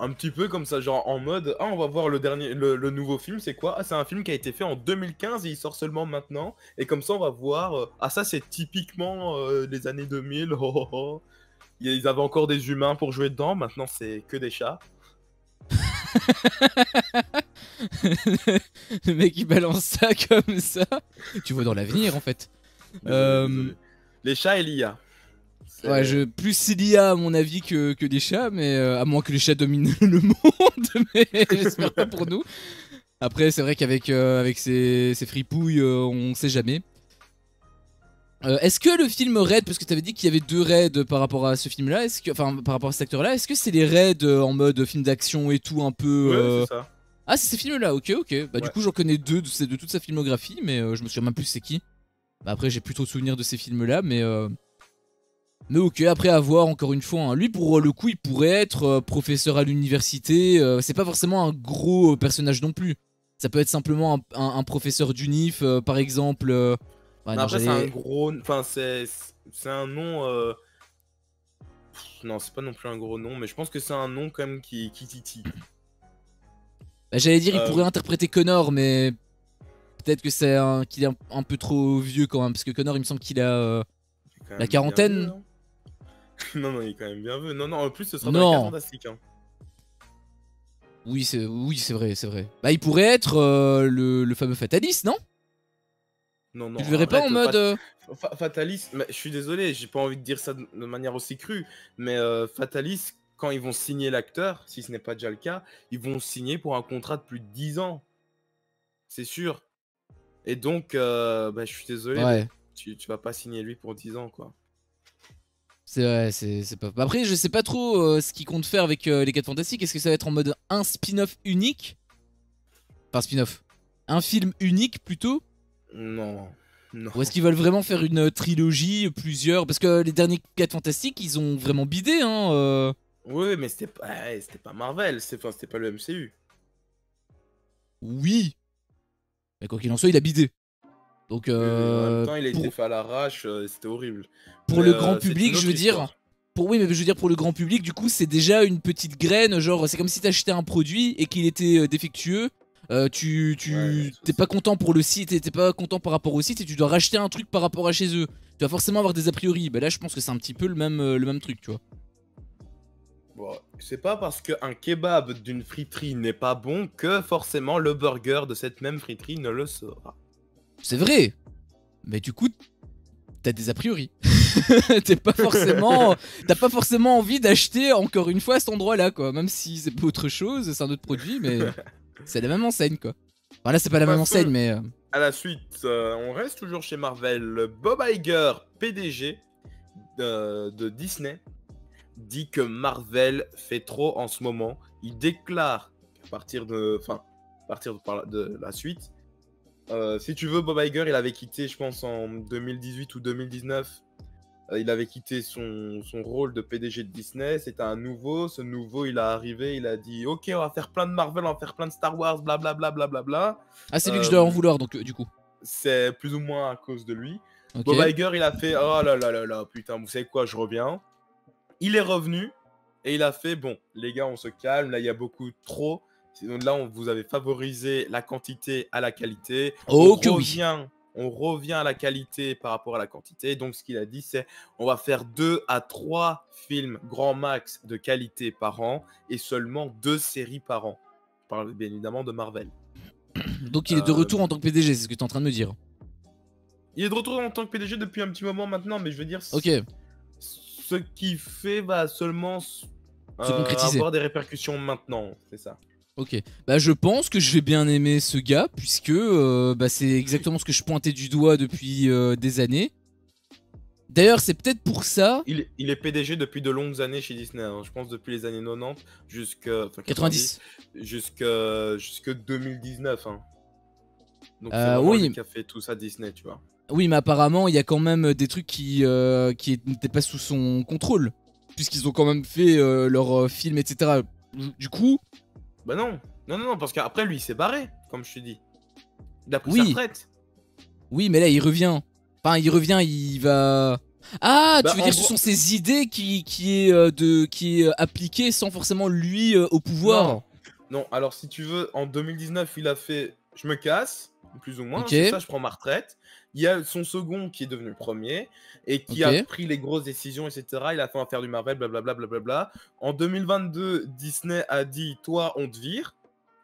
Un petit peu comme ça, genre en mode, ah, on va voir le nouveau film, c'est quoi? Ah, c'est un film qui a été fait en 2015 et il sort seulement maintenant. Et comme ça, on va voir, ah, ça c'est typiquement les années 2000. Oh, oh, oh. Ils avaient encore des humains pour jouer dedans, maintenant c'est que des chats. Le mec il balance ça comme ça. Tu vois dans l'avenir en fait. Désolé. Les chats et l'IA. Ouais, plus l'IA à mon avis que des chats, mais à moins que les chats dominent le monde, mais j'espère pas pour nous. Après, c'est vrai qu'avec ces fripouilles, on sait jamais. Est-ce que le film Raid, parce que tu avais dit qu'il y avait 2 raids par rapport à ce film-là, enfin par rapport à cet acteur-là, est-ce que c'est les raids en mode film d'action et tout un peu Ouais, c'est ça. Ah, c'est ces films-là, ok. Bah Ouais. du coup, j'en connais 2 de toute sa filmographie, mais je me souviens même plus c'est qui. Bah après, j'ai plus trop de souvenirs de ces films-là, mais ok, après à voir encore une fois. Hein. Lui, pour le coup, il pourrait être professeur à l'université. C'est pas forcément un gros personnage non plus. Ça peut être simplement un professeur d'unif, par exemple. Ouais, non, après, c'est un gros... Enfin, c'est un nom... Non, c'est pas non plus un gros nom, mais je pense que c'est un nom quand même qui titille. Bah, j'allais dire, il pourrait interpréter Connor, mais... Peut-être que c'est qu'il est un peu trop vieux quand même, parce que Connor, il me semble qu'il a la quarantaine. Vieux, hein. Non, il est quand même bien vieux. Non, en plus, ce sera dans les 4 Fantastiques. Hein. Oui, c'est vrai, c'est vrai. Bah, il pourrait être le fameux Fatalis, non? Non, tu le verrais pas en mode... Fatalis, mais je suis désolé, j'ai pas envie de dire ça de manière aussi crue, mais Fatalis, quand ils vont signer l'acteur, si ce n'est pas déjà le cas, ils vont signer pour un contrat de plus de 10 ans. C'est sûr. Et donc, bah, je suis désolé, ouais. tu vas pas signer lui pour 10 ans, quoi. C'est vrai, c'est pas... Après, je sais pas trop ce qu'ils comptent faire avec les 4 Fantastiques. Est-ce que ça va être en mode un spin-off unique? Enfin, spin-off. Un film unique, plutôt? Non. Non. Ou est-ce qu'ils veulent vraiment faire une trilogie, plusieurs? Parce que les derniers 4 Fantastiques, ils ont vraiment bidé, hein. Oui, mais c'était pas Marvel, c'était pas le MCU. Oui, mais quoi qu'il en soit, il a bidé. Donc, Oui, mais en même temps, il a été fait à l'arrache, c'était horrible. pour Mais le grand c'est public, une je autre veux dire. histoire. Oui, mais je veux dire, pour le grand public, du coup, c'est déjà une petite graine. Genre, c'est comme si t'achetais un produit et qu'il était défectueux. Ouais, T'es pas content pour le site et t'es pas content par rapport au site et tu dois racheter un truc par rapport à chez eux. Tu vas forcément avoir des a priori. Bah là, je pense que c'est un petit peu le même truc, tu vois. bon, c'est pas parce qu'un kebab d'une friterie n'est pas bon que forcément le burger de cette même friterie ne le sera. C'est vrai. Mais du coup, t'as des a priori. T'as pas forcément envie d'acheter encore une fois à cet endroit-là, quoi. Même si c'est pas autre chose, c'est un autre produit, mais c'est la même enseigne, quoi. Enfin là, c'est pas la même enseigne, mais. À la suite, on reste toujours chez Marvel. Bob Iger, PDG de Disney, dit que Marvel fait trop en ce moment. Il déclare qu'à partir de la suite, si tu veux, Bob Iger, il avait quitté, je pense, en 2018 ou 2019. Il avait quitté son rôle de PDG de Disney. C'était un nouveau. Ce nouveau, il est arrivé. Il a dit ok, on va faire plein de Marvel, on va faire plein de Star Wars, blablabla. Bla, bla, bla, bla. Ah, c'est lui que je dois en vouloir, donc du coup. C'est plus ou moins à cause de lui. Ok. Bob Iger, il a fait oh là là là là, putain, vous savez quoi, je reviens. Il est revenu et il a fait bon, les gars, on se calme. Là, il y a beaucoup trop. Donc là, vous avez favorisé la quantité à la qualité. Oh que oui. On revient à la qualité par rapport à la quantité. Donc, ce qu'il a dit, c'est on va faire 2 à 3 films grand max de qualité par an et seulement 2 séries par an. Je parle bien évidemment de Marvel. Donc il est de retour en tant que PDG, c'est ce que t'es en train de me dire. Il est de retour en tant que PDG depuis un petit moment maintenant, mais je veux dire, Ok. ce qu'il fait va seulement Se concrétiser. avoir des répercussions maintenant, c'est ça. Ok. Bah je pense que je vais bien aimer ce gars, puisque bah, c'est exactement ce que je pointais du doigt depuis des années. D'ailleurs, c'est peut-être pour ça. Il est PDG depuis de longues années chez Disney, hein. Je pense depuis les années 90 jusqu'à 90. jusque 2019. Hein. Donc c'est vraiment lui Oui. qui a fait tout ça Disney, tu vois. Oui, mais apparemment, il y a quand même des trucs qui n'étaient pas sous son contrôle. Puisqu'ils ont quand même fait leurs films, etc. Du coup. Bah non, parce qu'après lui il s'est barré, comme je te dis. Il a pris sa Oui. retraite. Oui, mais là, il revient. Enfin, il revient, il va. Ah, Bah, tu veux en dire ce gros- sont ses idées qui est appliqué sans forcément lui au pouvoir. Non, alors si tu veux, en 2019, il a fait je me casse, plus ou moins, Ok. c'est ça, je prends ma retraite. Il y a son second qui est devenu premier et qui a Ok. pris les grosses décisions, etc. Il a fait faire du Marvel, blablabla. Blablabla. En 2022, Disney a dit toi, on te vire.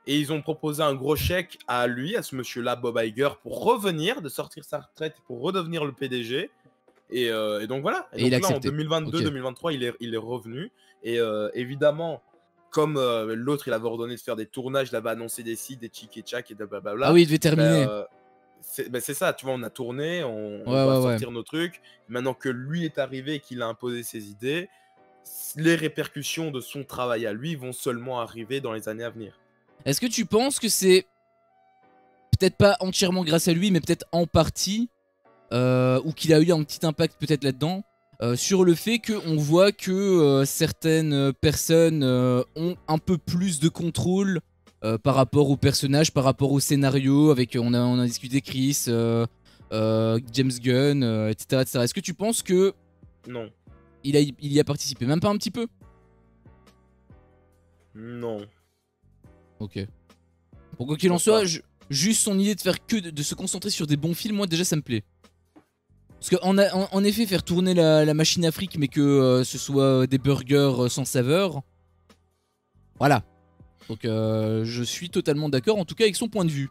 Et ils ont proposé un gros chèque à lui, à ce monsieur-là, Bob Iger, pour revenir, de sortir sa retraite, pour redevenir le PDG. Et donc voilà. Et il donc a là, en accepté. 2022-2023, il est revenu. Et évidemment, comme l'autre, il avait ordonné de faire des tournages, il avait annoncé des sites, des tchic et tchac et blablabla. Ah oui, il devait Ben, terminer. c'est ça, tu vois, on a tourné, on Ouais, va ouais, ouais. sortir nos trucs. Maintenant que lui est arrivé et qu'il a imposé ses idées, les répercussions de son travail à lui vont seulement arriver dans les années à venir. Est-ce que tu penses que c'est peut-être pas entièrement grâce à lui, mais peut-être en partie, ou qu'il a eu un petit impact peut-être là-dedans, sur le fait qu'on voit que certaines personnes ont un peu plus de contrôle par rapport au personnage, par rapport au scénario, avec on a discuté Chris, James Gunn, etc., etc. Est-ce que tu penses que Non. il y a participé? Même pas un petit peu? Non. Ok. Pour quoi qu'il en pense soit, pas. juste son idée de faire que de se concentrer sur des bons films, moi déjà ça me plaît. Parce qu'en effet, faire tourner la machine à fric, mais que ce soit des burgers sans saveur, voilà. Donc je suis totalement d'accord, en tout cas avec son point de vue.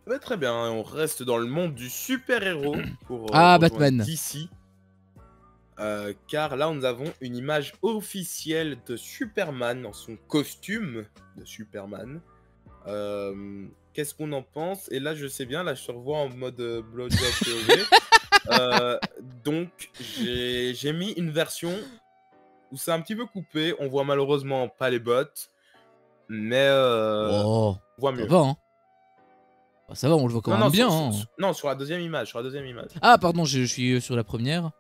Bah, très bien, on reste dans le monde du super-héros pour Ah, rejoindre Batman. DC. Car là, nous avons une image officielle de Superman dans son costume de Superman. Qu'est-ce qu'on en pense? Et là, je sais bien, là, je te revois en mode blowjob POV. Donc, j'ai mis une version où c'est un petit peu coupé. On voit malheureusement pas les bottes, mais Oh, on voit ça mieux. va, hein. Bah, ça va, on le voit quand Non, même non, bien. non, sur la deuxième image, sur la deuxième image. Ah, pardon, je suis sur la première.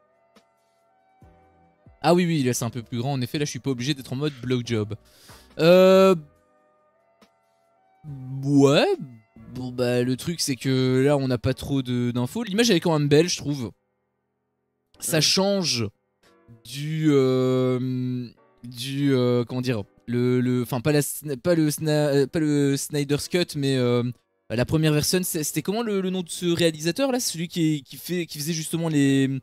Ah oui, oui, là c'est un peu plus grand. En effet, là je suis pas obligé d'être en mode blowjob. Ouais. Bon bah le truc c'est que là on n'a pas trop d'infos. L'image elle est quand même belle je trouve. Ça change du comment dire, enfin pas le Snyder's Cut mais la première version. C'était comment le nom de ce réalisateur là, celui qui faisait justement les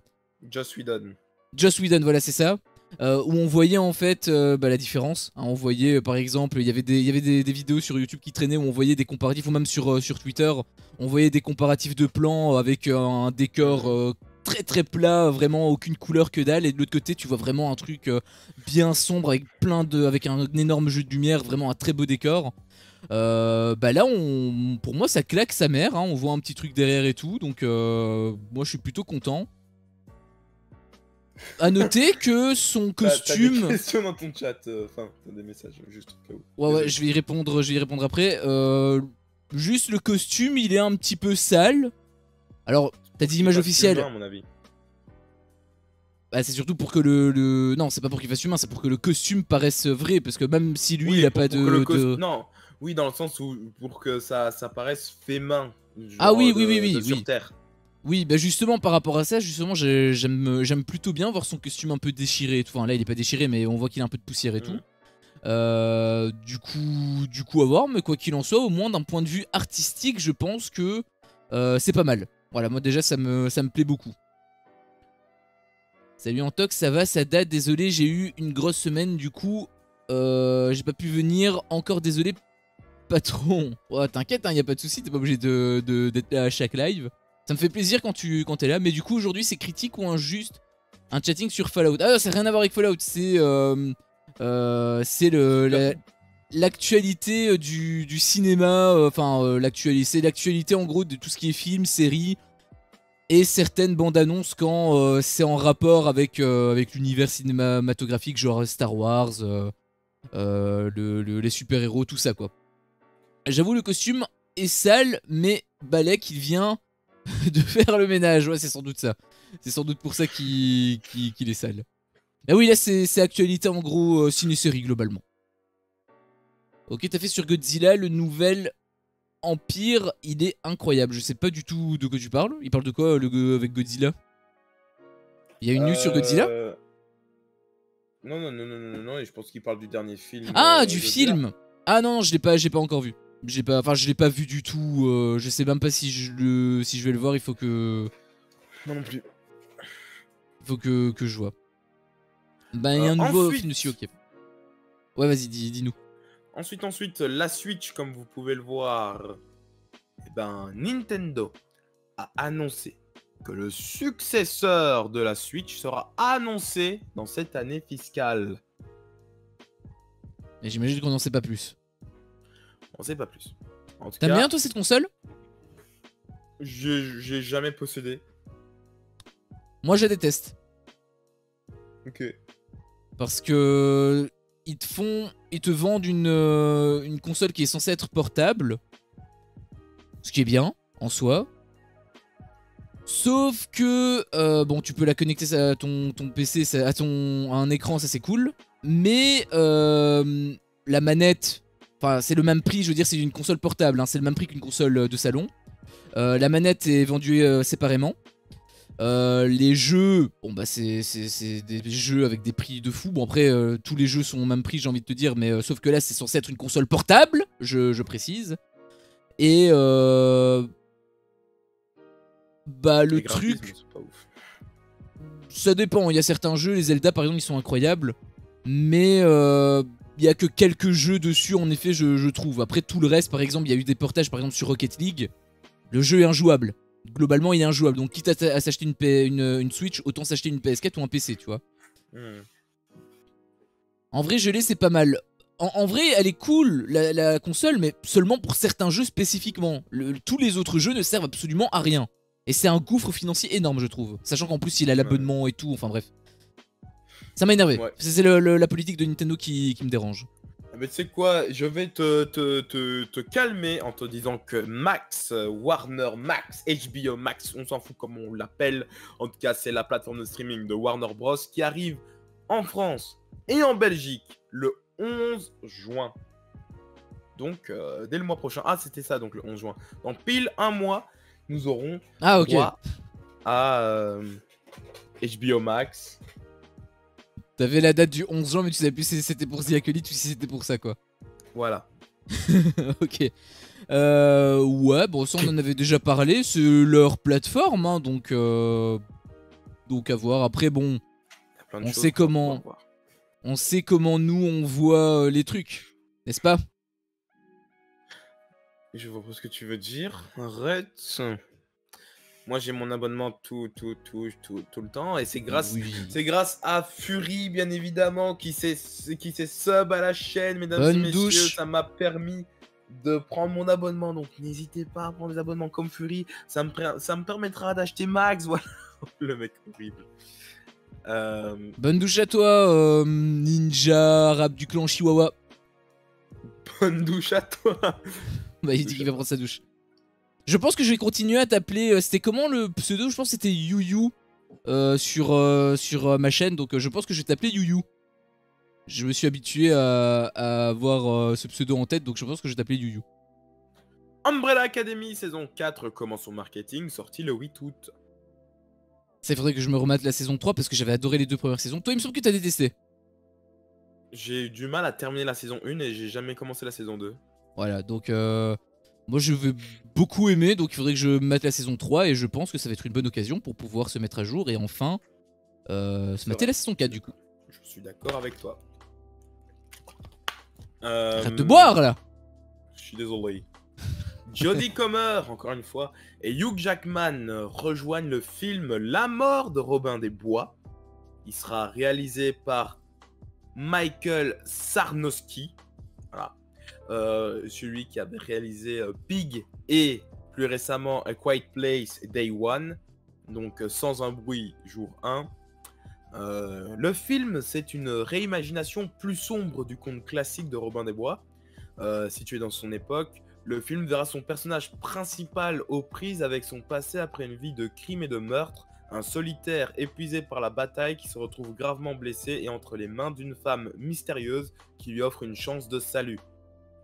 Joss Whedon. Joss Whedon, voilà c'est ça. Où on voyait en fait la différence. Hein, on voyait par exemple, il y avait des vidéos sur YouTube qui traînaient où on voyait des comparatifs, ou même sur Twitter, on voyait des comparatifs de plans avec un décor très très plat, vraiment aucune couleur que dalle, et de l'autre côté tu vois vraiment un truc bien sombre avec avec un énorme jeu de lumière, vraiment un très beau décor. Bah là pour moi ça claque sa mère, hein, on voit un petit truc derrière et tout, donc moi je suis plutôt content. A noter que son costume. T'as des questions dans ton chat, enfin, t'as des messages juste au cas où. Ouais, je vais y répondre après. Juste le costume, il est un petit peu sale. Alors, t'as dit l'image officielle. Humain, à mon avis. Bah, c'est surtout pour que le. Non, c'est pas pour qu'il fasse humain, c'est pour que le costume paraisse vrai. Parce que même si lui, Oui, il a pas de. Non, oui, dans le sens où pour que ça paraisse fait main. Ah oui, oui. Sur Terre. Oui, bah justement par rapport à ça, justement j'aime plutôt bien voir son costume un peu déchiré et tout. Enfin là il est pas déchiré mais on voit qu'il a un peu de poussière et tout. Du coup à voir, mais quoi qu'il en soit, au moins d'un point de vue artistique, je pense que c'est pas mal. Voilà, moi déjà ça me plaît beaucoup. Salut Antox, ça va, ça date, désolé, j'ai eu une grosse semaine du coup j'ai pas pu venir, encore désolé patron. Ouais, t'inquiète, hein, y a pas de soucis, t'es pas obligé d'être là à chaque live. Ça me fait plaisir quand t'es là, mais du coup aujourd'hui c'est critique ou injuste un chatting sur Fallout. Ah non, ça n'a rien à voir avec Fallout, c'est l'actualité du cinéma, enfin c'est l'actualité en gros de tout ce qui est film, série et certaines bandes annonces quand c'est en rapport avec l'univers cinématographique, genre Star Wars, les super-héros, tout ça quoi. J'avoue le costume est sale, mais Balek il vient de faire le ménage, ouais c'est sans doute ça. C'est sans doute pour ça qu'il est sale. Ah oui là c'est actualité en gros ciné-série globalement. Ok, t'as fait sur Godzilla, le nouvel Empire, il est incroyable. Je sais pas du tout de quoi tu parles. Il parle de quoi avec Godzilla? Il y a une news sur Godzilla? Non, et je pense qu'il parle du dernier film. Ah, du film! Ah non, je l'ai pas encore vu. Je l'ai pas vu du tout. Je sais même pas si je vais le voir. Il faut que. Moi non plus. Il faut que je vois. Bah, il y a un nouveau film aussi, ok. Ouais, vas-y, dis-nous. Ensuite, la Switch, comme vous pouvez le voir, eh ben, Nintendo a annoncé que le successeur de la Switch sera annoncé dans cette année fiscale. Et j'imagine qu'on n'en sait pas plus. On sait pas plus. T'aimes bien toi cette console? J'ai jamais possédé. Moi je la déteste. Ok. Parce que ils te vendent une console qui est censée être portable. Ce qui est bien en soi. Sauf que bon, tu peux la connecter à ton PC, à un écran, ça c'est cool. Mais la manette, enfin c'est le même prix, je veux dire c'est une console portable, hein, c'est le même prix qu'une console de salon. La manette est vendue séparément. Les jeux, bon bah c'est des jeux avec des prix de fou. Bon après tous les jeux sont au même prix j'ai envie de te dire, mais sauf que là c'est censé être une console portable, je précise. Et bah le truc, ça dépend, il y a certains jeux, les Zelda par exemple ils sont incroyables. Mais il y a que quelques jeux dessus en effet je trouve. Après tout le reste par exemple, il y a eu des portages par exemple sur Rocket League. Le jeu est injouable. Globalement il est injouable, donc quitte à s'acheter une Switch, autant s'acheter une PS4 ou un PC, tu vois. En vrai gelée c'est pas mal. En vrai elle est cool la console, mais seulement pour certains jeux spécifiquement. Tous les autres jeux ne servent absolument à rien. Et c'est un gouffre financier énorme je trouve. Sachant qu'en plus il a l'abonnement et tout, enfin bref. Ça m'a énervé, ouais. C'est la politique de Nintendo qui me dérange. Mais tu sais quoi, je vais te calmer en te disant que Max, Warner Max, HBO Max, on s'en fout comment on l'appelle. En tout cas, c'est la plateforme de streaming de Warner Bros. Qui arrive en France et en Belgique le 11 juin. Donc, dès le mois prochain. Ah, c'était ça, donc le 11 juin. Dans pile un mois, nous aurons droit à HBO Max. T'avais la date du 11 juin, mais tu savais plus si c'était pour The Acolyte ou si c'était pour ça, quoi. Voilà. Ok. Ouais, bon, ça on en avait déjà parlé. C'est leur plateforme, hein, donc à voir. Après, bon, on sait comment nous on voit les trucs, n'est-ce pas? Je vois pas ce que tu veux dire. Arrête. Moi j'ai mon abonnement tout le temps et c'est grâce à Fury bien évidemment qui s'est sub à la chaîne, mesdames et messieurs, ça m'a permis de prendre mon abonnement, donc n'hésitez pas à prendre des abonnements comme Fury, ça me permettra d'acheter Max, voilà. Le mec horrible. Bonne douche à toi, ninja rap du clan Chihuahua. Bonne douche à toi. Bah il dit qu'il va prendre sa douche. Je pense que je vais continuer à t'appeler. C'était comment le pseudo? Je pense que c'était YouYou sur ma chaîne. Donc je pense que je vais t'appeler YouYou. Je me suis habitué à avoir ce pseudo en tête. Donc je pense que je vais t'appeler YouYou. Umbrella Academy saison 4 commence son marketing, sorti le 8 août. Ça, il faudrait que je me remette la saison 3 parce que j'avais adoré les deux premières saisons. Toi, il me semble que t'as détesté. J'ai eu du mal à terminer la saison 1 et j'ai jamais commencé la saison 2. Voilà, donc moi je veux beaucoup aimer, donc il faudrait que je mette la saison 3 et je pense que ça va être une bonne occasion pour pouvoir se mettre à jour et enfin se mater la saison 4 du coup. Je suis d'accord avec toi. Arrête de boire là. Je suis désolé. Jodie Comer, encore une fois, et Hugh Jackman rejoignent le film La mort de Robin des Bois. Il sera réalisé par Michael Sarnowski. Voilà. Celui qui avait réalisé Pig et plus récemment A Quiet Place et Day One. Donc Sans un bruit, jour 1. Le film, c'est une réimagination plus sombre du conte classique de Robin des Bois, situé dans son époque. Le film verra son personnage principal aux prises avec son passé après une vie de crime et de meurtre, un solitaire épuisé par la bataille qui se retrouve gravement blessé et entre les mains d'une femme mystérieuse qui lui offre une chance de salut.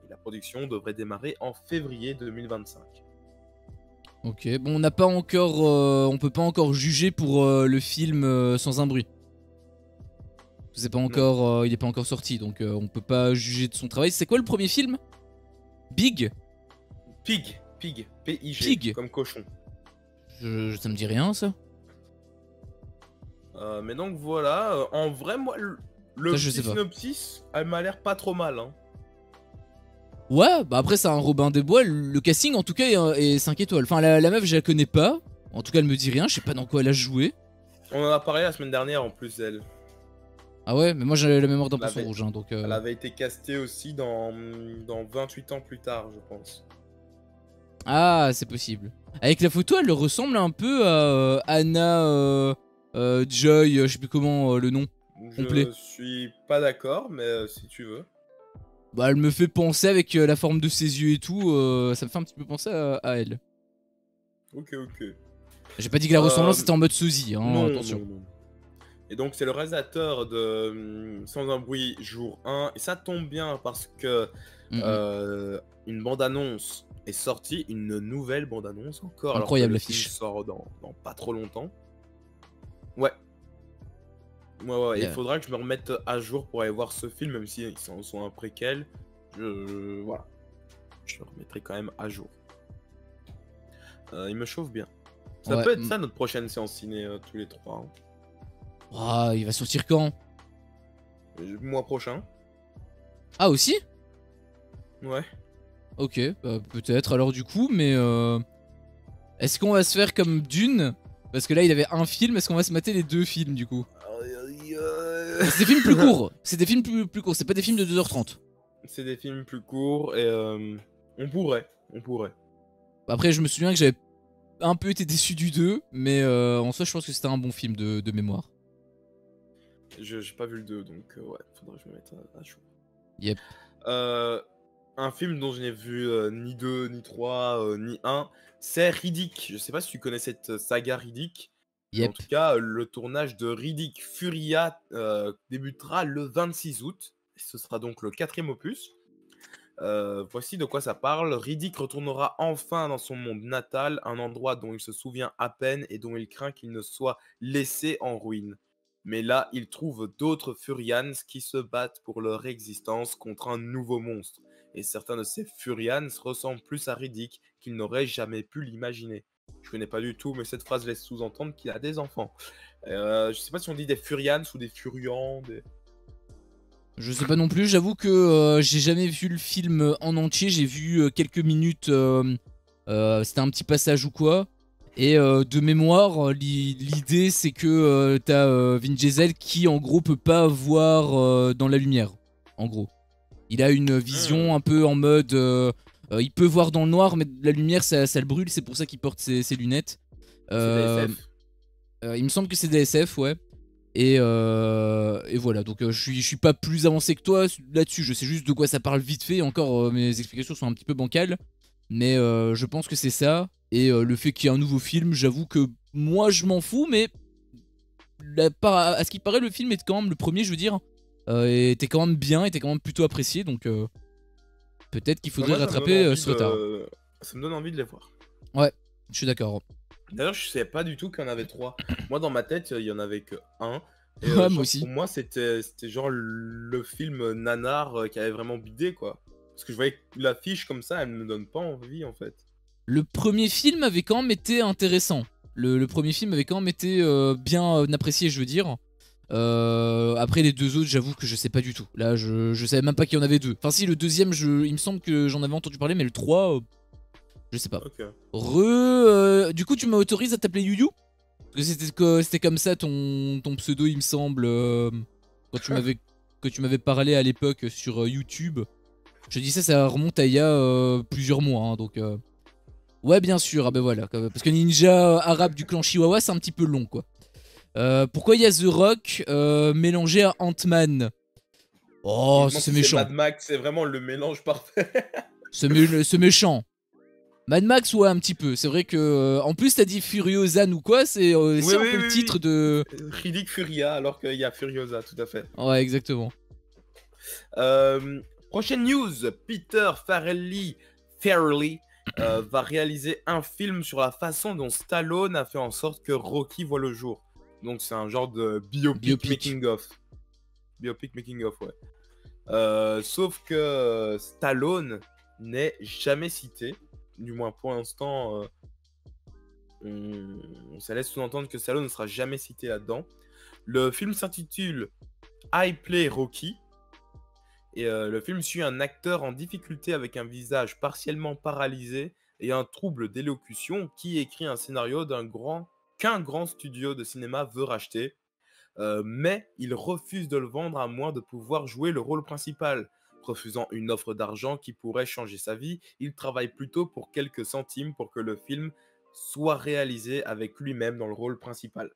Et la production devrait démarrer en février 2025. Ok, bon, on n'a pas encore, on peut pas encore juger pour le film Sans un bruit. C'est pas encore, il est pas encore sorti, donc on peut pas juger de son travail. C'est quoi le premier film? Big? Pig, P-I-G, Pig. comme cochon. Ça me dit rien ça. Mais donc voilà, en vrai moi le synopsis, elle m'a l'air pas trop mal. Hein. Ouais, bah après c'est un Robin des Bois, le casting en tout cas est 5 étoiles. Enfin la meuf je la connais pas, en tout cas elle me dit rien, je sais pas dans quoi elle a joué. On en a parlé la semaine dernière en plus elle. Ah ouais, mais moi j'ai la mémoire d'un poisson rouge hein, donc... Elle avait été castée aussi dans 28 ans plus tard je pense. Ah c'est possible. Avec la photo elle ressemble un peu à Anna Joy, je sais plus comment le nom complet. Je suis pas d'accord mais si tu veux. Bah elle me fait penser avec la forme de ses yeux et tout, ça me fait un petit peu penser à elle. Ok. J'ai pas dit que la ressemblance était en mode sosie, hein, non, attention. Non. Et donc c'est le réalisateur de Sans un bruit jour 1. Et ça tombe bien parce que une bande-annonce est sortie, une nouvelle bande-annonce encore. Incroyable alors que l'affiche. Sort dans pas trop longtemps. Ouais. Il faudra que je me remette à jour pour aller voir ce film, même si ils sont un préquel. Voilà. Je le remettrai quand même à jour. Il me chauffe bien. Ça peut être ça notre prochaine séance ciné tous les trois. Hein. Ah, il va sortir quand? Mois prochain. Ah aussi? Ouais. Ok, bah, peut-être alors du coup, mais est-ce qu'on va se faire comme Dune? Parce que là il avait un film, est-ce qu'on va se mater les deux films du coup? C'est des films plus courts, c'est des films plus courts, c'est pas des films de 2h30. C'est des films plus courts et on pourrait. Après je me souviens que j'avais un peu été déçu du 2, mais en soi je pense que c'était un bon film de mémoire. J'ai pas vu le 2, donc ouais, faudrait que je me mette à jour. Yep. Un film dont je n'ai vu ni 2, ni 3, ni un, c'est Riddick. Je sais pas si tu connais cette saga Riddick. En Yep. tout cas, le tournage de Riddick Furia débutera le 26 août. Ce sera donc le 4e opus. Voici de quoi ça parle. Riddick retournera enfin dans son monde natal, un endroit dont il se souvient à peine et dont il craint qu'il ne soit laissé en ruine. Mais là, il trouve d'autres Furians qui se battent pour leur existence contre un nouveau monstre. Et certains de ces Furians ressemblent plus à Riddick qu'il n'aurait jamais pu l'imaginer. Je connais pas du tout, mais cette phrase laisse sous-entendre qu'il a des enfants. Je sais pas si on dit des Furians ou des Furians. Je sais pas non plus, j'avoue que j'ai jamais vu le film en entier, j'ai vu quelques minutes, c'était un petit passage ou quoi. Et de mémoire, l'idée c'est que t'as Vin Diesel qui en gros peut pas voir dans la lumière, en gros. Il a une vision un peu en mode, il peut voir dans le noir mais la lumière ça le brûle, c'est pour ça qu'il porte ses lunettes. C'est DSF. Il me semble que c'est DSF, ouais. Et voilà, donc je suis pas plus avancé que toi là-dessus, je sais juste de quoi ça parle vite fait, encore mes explications sont un petit peu bancales, mais je pense que c'est ça, et le fait qu'il y ait un nouveau film, j'avoue que moi je m'en fous, mais à ce qui paraît le film est quand même, le premier je veux dire, était quand même bien, était quand même plutôt apprécié, donc peut-être qu'il faudrait rattraper ce retard. Ça me donne envie de les voir. Ouais, je suis d'accord. D'ailleurs, je savais pas du tout qu'il y en avait 3. Moi, dans ma tête, il y en avait que 1. Et, Ouais, genre, moi aussi. Pour moi, c'était genre le film nanar qui avait vraiment bidé, quoi. Parce que je voyais l'affiche comme ça, elle me donne pas envie, en fait. Le premier film avait quand même été intéressant. Le premier film avait quand même été bien apprécié, je veux dire. Après les deux autres, j'avoue que je sais pas du tout. Là, je savais même pas qu'il y en avait deux. Enfin si, le deuxième, il me semble que j'en avais entendu parler, mais le 3, je sais pas. Ok. Du coup, tu m'autorises à t'appeler Yu Yu? Parce que c'était comme ça ton pseudo, il me semble, quand tu m'avais parlé à l'époque sur YouTube. Je dis ça remonte à il y a plusieurs mois, hein, donc... Ouais, bien sûr, ah ben voilà. Parce que ninja arabe du clan Chihuahua, c'est un petit peu long, quoi. Pourquoi il y a The Rock mélangé à Ant-Man? Oh, c'est méchant. Mad Max, c'est vraiment le mélange parfait. C'est méchant. Mad Max, ouais, un petit peu. C'est vrai que... en plus, t'as dit Furiosan ou quoi? C'est un peu le titre de... Riddick Furia, alors qu'il y a Furiosa, tout à fait. Ouais, exactement. Prochaine news. Peter Farrelly va réaliser un film sur la façon dont Stallone a fait en sorte que Rocky voit le jour. Donc c'est un genre de biopic making of. Biopic making of, ouais. Sauf que Stallone n'est jamais cité. Du moins pour l'instant, ça laisse sous-entendre que Stallone ne sera jamais cité là-dedans. Le film s'intitule I Play Rocky. Et le film suit un acteur en difficulté avec un visage partiellement paralysé et un trouble d'élocution qui écrit un scénario qu'un grand studio de cinéma veut racheter. Mais il refuse de le vendre à moins de pouvoir jouer le rôle principal. Refusant une offre d'argent qui pourrait changer sa vie, il travaille plutôt pour quelques centimes pour que le film soit réalisé avec lui-même dans le rôle principal.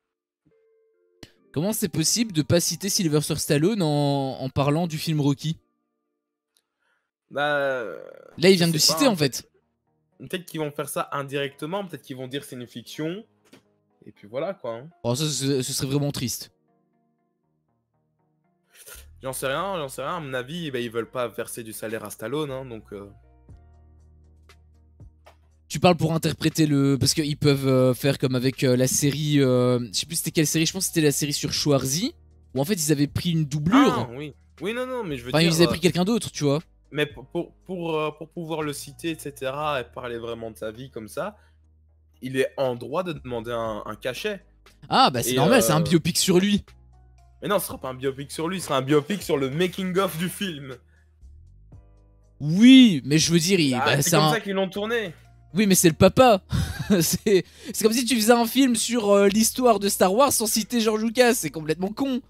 Comment c'est possible de pas citer Sylvester Stallone en parlant du film Rocky? Bah, là, il vient de le citer, en fait. Peut-être qu'ils vont faire ça indirectement, peut-être qu'ils vont dire c'est une fiction. Et puis voilà, quoi. Hein. Oh, ça, ce serait vraiment triste. J'en sais rien. À mon avis, ils veulent pas verser du salaire à Stallone, hein, donc... Tu parles pour interpréter le... Parce qu'ils peuvent faire comme avec la série... Je sais plus c'était quelle série, je pense que c'était la série sur Schwarzy. Où en fait, ils avaient pris une doublure. Ah, oui. Oui, non, mais je veux dire... Enfin, ils avaient pris quelqu'un d'autre, tu vois. Mais pour pouvoir le citer, etc., et parler vraiment de sa vie comme ça, il est en droit de demander un cachet. Ah, bah c'est normal, c'est un biopic sur lui. Mais non, ce sera pas un biopic sur lui, ce sera un biopic sur le making-of du film. Oui, mais je veux dire... c'est comme ça qu'ils l'ont tourné. Oui, mais c'est le papa. C'est comme si tu faisais un film sur l'histoire de Star Wars sans citer George Lucas, c'est complètement con.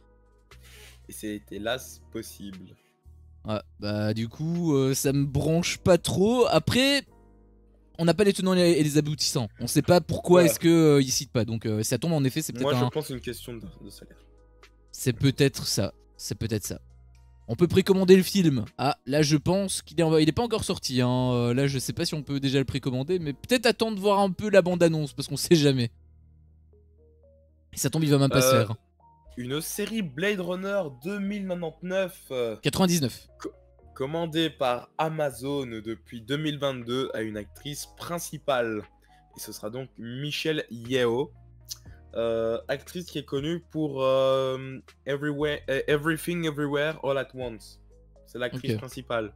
Et c'est hélas possible. Ouais, bah du coup, ça me branche pas trop. Après, on n'a pas les tenants et les aboutissants. On sait pas pourquoi est-ce que il cite pas. Donc ça tombe en effet, c'est peut-être Moi je pense une question de salaire. C'est peut-être ça. C'est peut-être ça. On peut précommander le film. Ah, là je pense qu'il est pas encore sorti. Hein. Là je sais pas si on peut déjà le précommander, mais peut-être attendre de voir un peu la bande-annonce, parce qu'on sait jamais. Et ça tombe, il va même pas se faire. Une série Blade Runner 2099. 99. Commandée par Amazon depuis 2022 à une actrice principale. Et ce sera donc Michelle Yeoh. Actrice qui est connue pour Everything Everywhere All at Once. C'est l'actrice principale.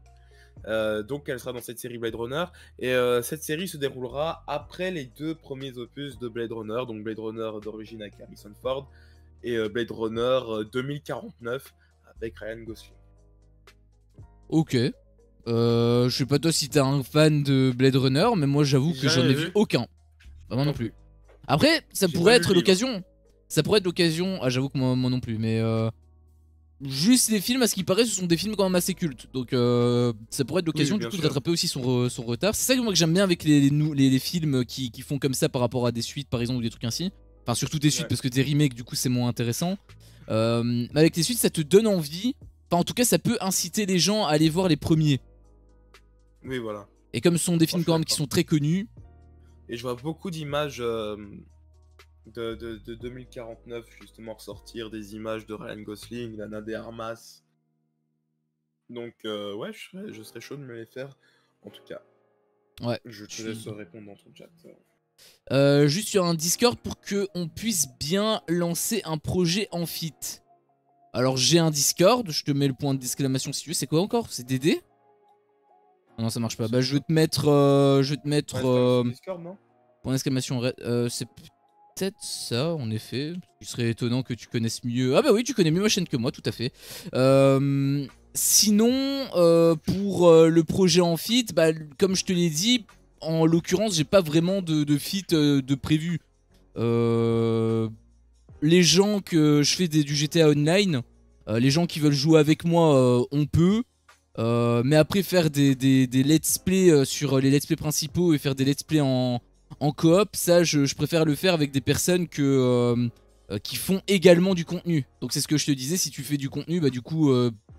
Donc elle sera dans cette série Blade Runner. Et cette série se déroulera après les 2 premiers opus de Blade Runner. Donc Blade Runner d'origine avec Harrison Ford et Blade Runner 2049 avec Ryan Gosling. Ok. Je sais pas toi si t'es un fan de Blade Runner, mais moi j'avoue que j'en ai vu aucun. Vraiment non plus. Après, ça pourrait être l'occasion. Ça pourrait être l'occasion. Ah, j'avoue que moi non plus, mais juste les films, à ce qui paraît, ce sont des films quand même assez cultes. Donc ça pourrait être l'occasion du coup de rattraper aussi son retard. C'est ça que moi que j'aime bien avec les films qui font comme ça par rapport à des suites par exemple ou des trucs ainsi. Enfin surtout des suites parce que des remakes du coup c'est moins intéressant. Mais avec les suites ça te donne envie. Enfin en tout cas ça peut inciter les gens à aller voir les premiers. Oui voilà. Et comme ce sont des films quand même qui sont très connus. Et je vois beaucoup d'images de 2049 justement ressortir, des images de Ryan Gosling, d'Anna de Armas. Donc ouais, je serais chaud de me les faire en tout cas. Ouais. Je te laisse répondre dans ton chat. Juste sur un Discord pour qu'on puisse bien lancer un projet en fit. Alors j'ai un Discord, je te mets le point d'exclamation si tu veux. C'est quoi encore? C'est DD? Non ça marche pas. Bah je vais te mettre Discord, non? Point d'exclamation. C'est peut-être ça en effet. Il serait étonnant que tu connaisses mieux. Ah bah oui tu connais mieux ma chaîne que moi tout à fait. Sinon pour le projet en fit, bah, comme je te l'ai dit, en l'occurrence j'ai pas vraiment de fit de prévu. Les gens que je fais du GTA Online, les gens qui veulent jouer avec moi, on peut. Mais après faire des let's play sur les let's play principaux et faire des let's play en coop, ça je préfère le faire avec des personnes qui font également du contenu. Donc c'est ce que je te disais, si tu fais du contenu, bah du coup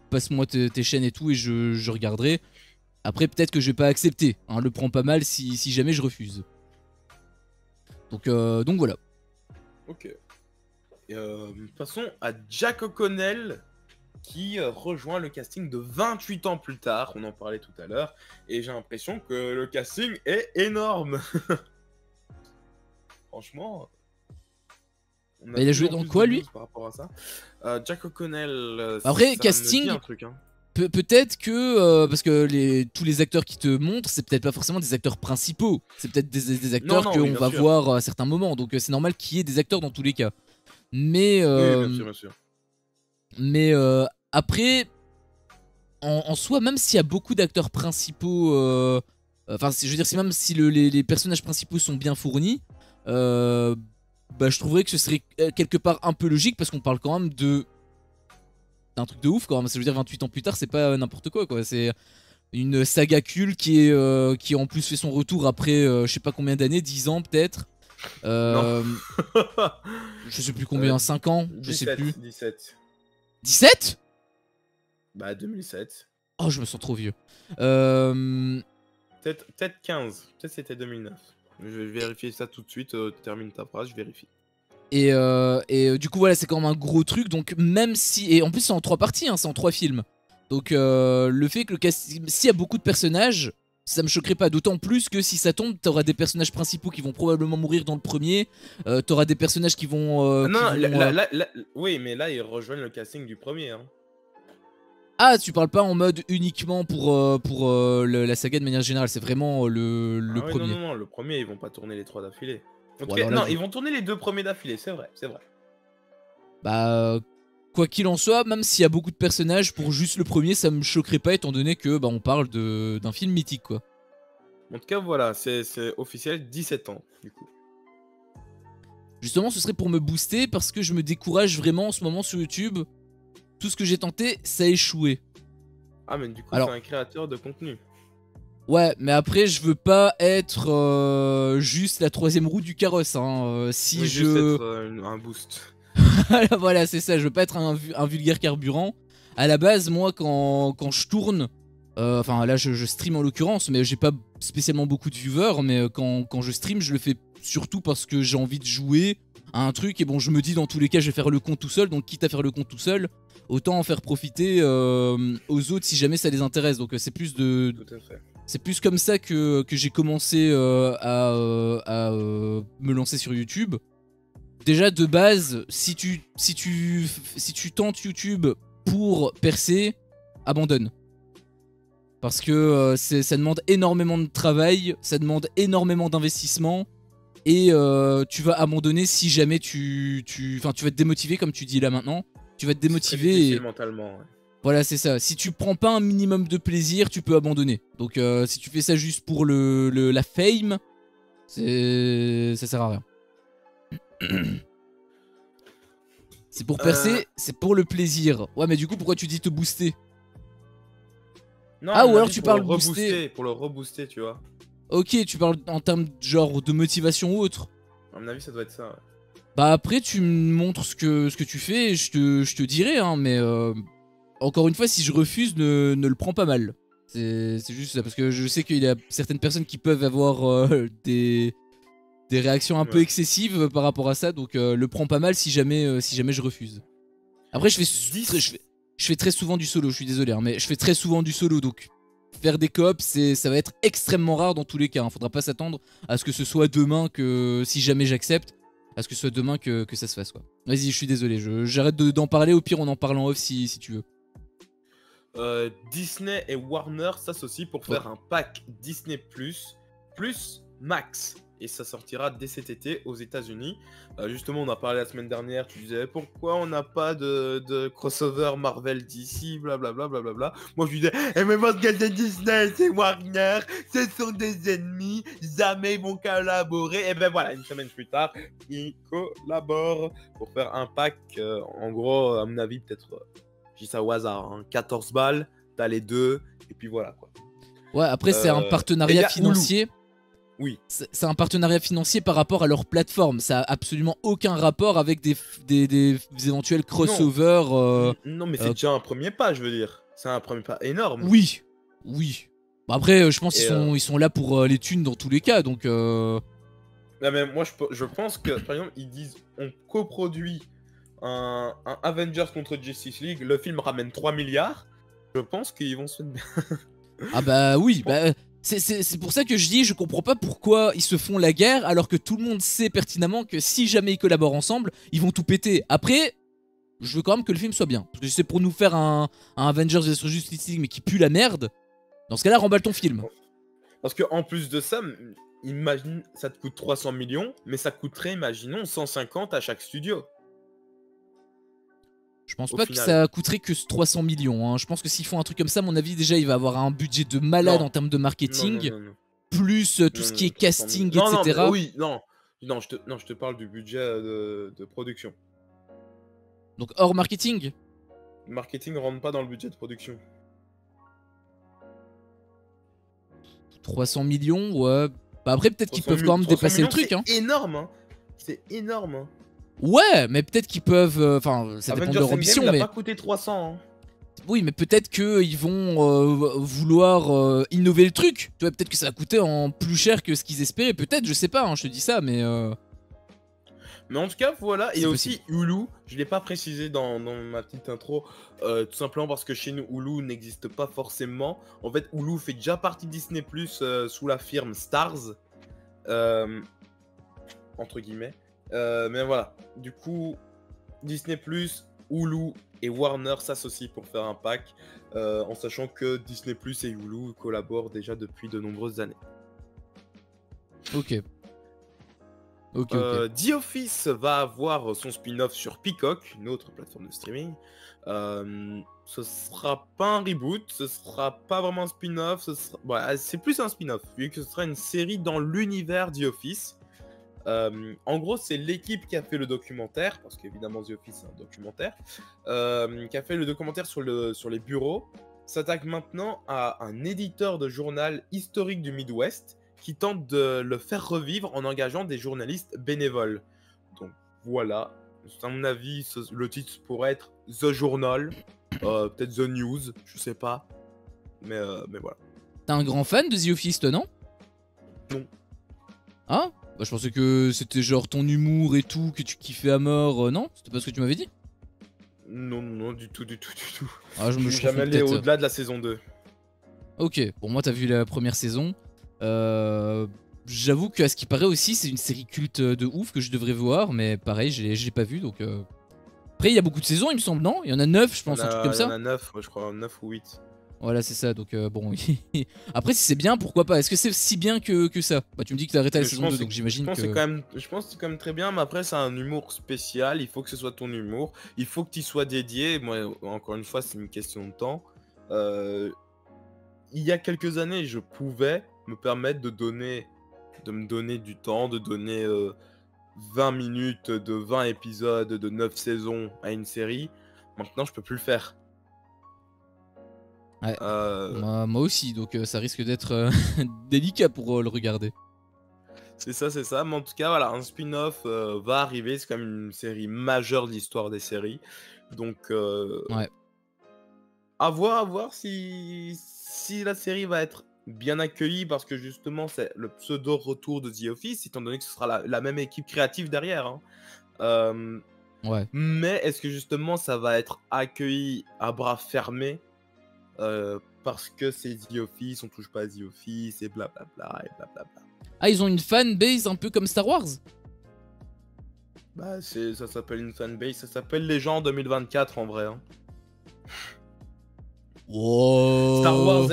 passe-moi tes chaînes et tout et je regarderai. Après peut-être que je vais pas accepter, hein, le prends pas mal si jamais je refuse. Donc voilà. Ok. Passons à Jack O'Connell qui rejoint le casting de 28 ans plus tard, on en parlait tout à l'heure, et j'ai l'impression que le casting est énorme. Franchement, il a joué dans quoi lui par rapport à ça. Jack O'Connell. Après casting, un truc, hein. Peut-être que parce que tous les acteurs qui te montrent, c'est peut-être pas forcément des acteurs principaux, c'est peut-être des acteurs qu'on va voir à certains moments, donc c'est normal qu'il y ait des acteurs dans tous les cas. Mais oui, bien sûr. Mais après, en soi, même s'il y a beaucoup d'acteurs principaux, enfin, je veux dire, même si les personnages principaux sont bien fournis, bah, je trouverais que ce serait quelque part un peu logique parce qu'on parle quand même d'un truc de ouf quand même. Je veux dire, 28 ans plus tard, c'est pas n'importe quoi. C'est une saga culte qui en plus fait son retour après je sais pas combien d'années, 10 ans peut-être. Je sais plus combien, 5 ans, je sais plus. 17. 17 ? Bah 2007. Oh je me sens trop vieux. Peut-être 15, peut-être c'était 2009. Je vais vérifier ça tout de suite, termine ta phrase, je vérifie. Et du coup voilà c'est quand même un gros truc, donc même si... Et en plus c'est en 3 parties, hein, c'est en 3 films. Donc le fait que le casting... S'il y a beaucoup de personnages, ça me choquerait pas, d'autant plus que si ça tombe, t'auras des personnages principaux qui vont probablement mourir dans le premier, t'auras des personnages qui vont... oui, mais là ils rejoignent le casting du premier. Hein. Ah, tu parles pas en mode uniquement pour la saga de manière générale, c'est vraiment le premier. Non, le premier, ils vont pas tourner les 3 d'affilée. En tout cas, non, ils vont tourner les 2 premiers d'affilée, c'est vrai. Bah... Quoi qu'il en soit, même s'il y a beaucoup de personnages, pour juste le premier, ça me choquerait pas étant donné que on parle d'un film mythique quoi. En tout cas voilà, c'est officiel, 17 ans du coup. Justement ce serait pour me booster parce que je me décourage vraiment en ce moment sur YouTube. Tout ce que j'ai tenté, ça a échoué. Ah mais du coup c'est un créateur de contenu. Ouais mais après je veux pas être juste la 3ème roue du carrosse hein. Si juste être un boost. Voilà c'est ça, je veux pas être un vulgaire carburant. à la base, moi, quand je tourne, enfin là, je stream en l'occurrence, mais j'ai pas spécialement beaucoup de viewers, mais quand je stream, je le fais surtout parce que j'ai envie de jouer à un truc, et bon, je me dis dans tous les cas, je vais faire le compte tout seul, donc quitte à faire le compte tout seul, autant en faire profiter aux autres si jamais ça les intéresse. Donc c'est plus de... Tout à fait. C'est plus comme ça que j'ai commencé à me lancer sur YouTube. Déjà de base, si tu tentes YouTube pour percer, abandonne. Parce que ça demande énormément de travail, ça demande énormément d'investissement. Et tu vas abandonner si jamais enfin, tu vas te démotiver comme tu dis là maintenant. Tu vas te démotiver et... mentalement, ouais. Voilà, c'est ça. Si tu prends pas un minimum de plaisir, tu peux abandonner. Donc si tu fais ça juste pour la fame, ça sert à rien. C'est pour percer, c'est pour le plaisir. Ouais, mais du coup, pourquoi tu dis te booster? Non, ah, ou alors dit tu pour parles le booster. pour le rebooster, tu vois. Ok, tu parles en termes genre de motivation ou autre. À mon avis, ça doit être ça. Ouais. Bah après, tu me montres ce que tu fais et je te dirai, hein, mais encore une fois, si je refuse, ne le prends pas mal. C'est juste ça, parce que je sais qu'il y a certaines personnes qui peuvent avoir des réactions un peu excessives par rapport à ça, donc le prends pas mal si jamais je refuse. Après, je fais très souvent du solo, je suis désolé, hein, mais je fais très souvent du solo, donc faire des coops, ça va être extrêmement rare dans tous les cas. Hein. Faudra pas s'attendre à ce que ce soit demain que, si jamais j'accepte, à ce que ce soit demain que ça se fasse, quoi. Vas-y, je suis désolé, j'arrête d'en parler, au pire on en parle en off si tu veux. Disney et Warner s'associent pour faire un pack Disney Plus Max. Et ça sortira dès cet été aux États-Unis. Justement, on a parlé la semaine dernière. Tu disais pourquoi on n'a pas de crossover Marvel DC, blablabla. Blablabla. Moi, je disais, mais parce que c'est Disney, c'est Warner, ce sont des ennemis, jamais ils vont collaborer. Et ben voilà, une semaine plus tard, ils collaborent pour faire un pack. En gros, à mon avis, peut-être, je dis ça au hasard, hein, 14 balles, t'as les deux, et puis voilà quoi. Ouais, après, c'est un partenariat financier. Hulu. Oui. C'est un partenariat financier par rapport à leur plateforme. Ça a absolument aucun rapport avec des éventuels crossovers. Non, mais c'est déjà un premier pas, je veux dire. C'est un premier pas énorme. Oui. Bah après, je pense qu'ils sont là pour les thunes dans tous les cas, donc... Non, mais moi, je pense que, par exemple, ils disent on coproduit un Avengers contre Justice League, le film ramène 3 milliards. Je pense qu'ils vont se mettre bien. Ah bah oui, bah... C'est pour ça que je dis, je comprends pas pourquoi ils se font la guerre alors que tout le monde sait pertinemment que si jamais ils collaborent ensemble, ils vont tout péter. Après, je veux quand même que le film soit bien. Parce que c'est pour nous faire un Avengers vs Justice League mais qui pue la merde. Dans ce cas-là, remballe ton film. Parce que en plus de ça, imagine, ça te coûte 300 millions, mais ça coûterait, imaginons, 150 à chaque studio. Je pense pas que ça coûterait que 300 millions. Hein. Je pense que s'ils font un truc comme ça, à mon avis, déjà, il va avoir un budget de malade en termes de marketing. Non. Plus tout ce qui est casting, etc. Non, je te parle du budget de production. Donc hors marketing? Le marketing rentre pas dans le budget de production. 300 millions, ouais. Bah après, peut-être qu'ils peuvent quand même dépasser le truc. C'est énorme, hein. C'est énorme, hein. Ouais, mais peut-être qu'ils peuvent... Enfin, ça dépend de leur ambition, mais... il a pas coûté 300, hein. Oui, mais peut-être qu'ils vont vouloir innover le truc. Tu vois, peut-être que ça va coûter en plus cher que ce qu'ils espéraient. Peut-être, je sais pas, hein, je te dis ça, mais... Mais en tout cas, voilà. Et aussi, possible. Hulu, je l'ai pas précisé dans ma petite intro, tout simplement parce que chez nous, Hulu n'existe pas forcément. En fait, Hulu fait déjà partie de Disney+, sous la firme Stars. Entre guillemets. Mais voilà, du coup, Disney+, Hulu et Warner s'associent pour faire un pack, en sachant que Disney+, et Hulu collaborent déjà depuis de nombreuses années. Ok. The Office va avoir son spin-off sur Peacock, une autre plateforme de streaming. Ce sera pas un reboot, ce sera pas vraiment un spin-off, c'est plus un spin-off, vu que ce sera une série dans l'univers The Office. En gros, c'est l'équipe qui a fait le documentaire, parce qu'évidemment The Office c'est un documentaire, qui a fait le documentaire sur les bureaux, s'attaque maintenant à un éditeur de journal historique du Midwest qui tente de le faire revivre en engageant des journalistes bénévoles. Donc voilà, à mon avis, le titre pourrait être The Journal. peut-être The News, je sais pas. Mais voilà. T'es un grand fan de The Office, toi, non? Non. Ah? Bah, je pensais que c'était genre ton humour et tout, que tu kiffais à mort, non? C'était pas ce que tu m'avais dit? Non, du tout. Ah, je Je me suis confonds jamais allé peut-être. au-delà de la saison 2. Ok, pour moi, t'as vu la première saison. J'avoue qu'à ce qui paraît aussi, c'est une série culte de ouf que je devrais voir, mais pareil, je l'ai pas vu, donc... Après, il y a beaucoup de saisons, il me semble, non? Il y en a 9, je pense, un truc comme Il y en ça. a 9, je crois, 9 ou 8. Voilà, c'est ça, donc bon... Après, si c'est bien, pourquoi pas? Est-ce que c'est si bien que ça? Bah, tu me dis que t'as arrêté à la Je saison pense 2, que- donc j'imagine que... je pense que c'est quand même très bien, mais après c'est un humour spécial, il faut que ce soit ton humour, il faut que tu y sois dédié. Moi, encore une fois, c'est une question de temps. Euh, il y a quelques années, je pouvais me permettre de me donner du temps, de donner 20 minutes de 20 épisodes de 9 saisons à une série. Maintenant, je peux plus le faire. Ouais. Euh, Moi aussi, donc ça risque d'être délicat pour le regarder. c'est ça. Mais en tout cas, voilà, un spin-off va arriver. C'est quand même une série majeure de l'histoire des séries. Donc, Ouais. à voir si la série va être bien accueillie, parce que justement, c'est le pseudo-retour de The Office, étant donné que ce sera la même équipe créative derrière, hein. Ouais. Mais est-ce que justement, ça va être accueilli à bras fermés parce que c'est The Office, on touche pas à The Office, et blablabla, et blablabla. Ah, ils ont une fanbase un peu comme Star Wars? Bah, ça s'appelle une fanbase, ça s'appelle les gens en 2024 en vrai, hein. Wow. Star Wars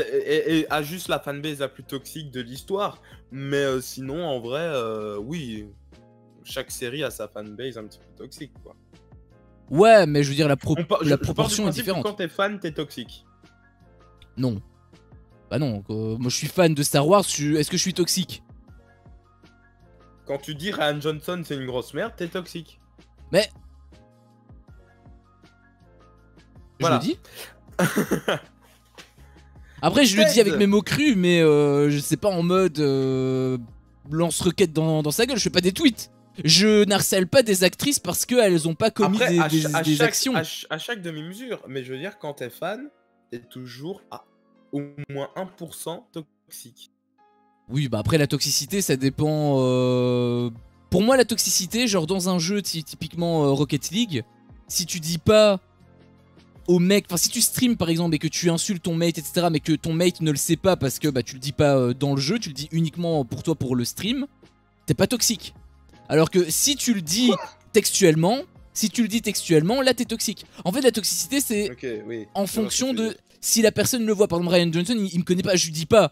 a juste la fanbase la plus toxique de l'histoire, mais sinon, en vrai, oui, chaque série a sa fanbase un petit peu toxique, quoi. Ouais, mais je veux dire, la Je pars du proportion est principe que différente. quand t'es fan, t'es toxique. Non. Bah non, moi je suis fan de Star Wars, est-ce que je suis toxique? Quand tu dis Ryan Johnson c'est une grosse merde, t'es toxique. Mais... Voilà. Je le dis. Après, je le dis avec mes mots crus, mais je sais pas en mode lance-requête dans sa gueule, je fais pas des tweets. Je n'harcèle pas des actrices parce qu'elles ont pas commis Après, des actions. À chaque demi-mesure, mais je veux dire, quand t'es fan, t'es toujours à au moins 1% toxique. Oui, bah après la toxicité, ça dépend... Pour moi, la toxicité, genre dans un jeu typiquement Rocket League, si tu dis pas au mec... Enfin, si tu stream par exemple et que tu insultes ton mate, etc., mais que ton mate ne le sait pas parce que bah, tu le dis pas dans le jeu, tu le dis uniquement pour toi pour le stream, t'es pas toxique. Alors que si tu le dis textuellement... là t'es toxique. En fait, la toxicité, c'est en fonction de... Si la personne le voit, par exemple Ryan Johnson, il me connaît pas, je lui dis pas.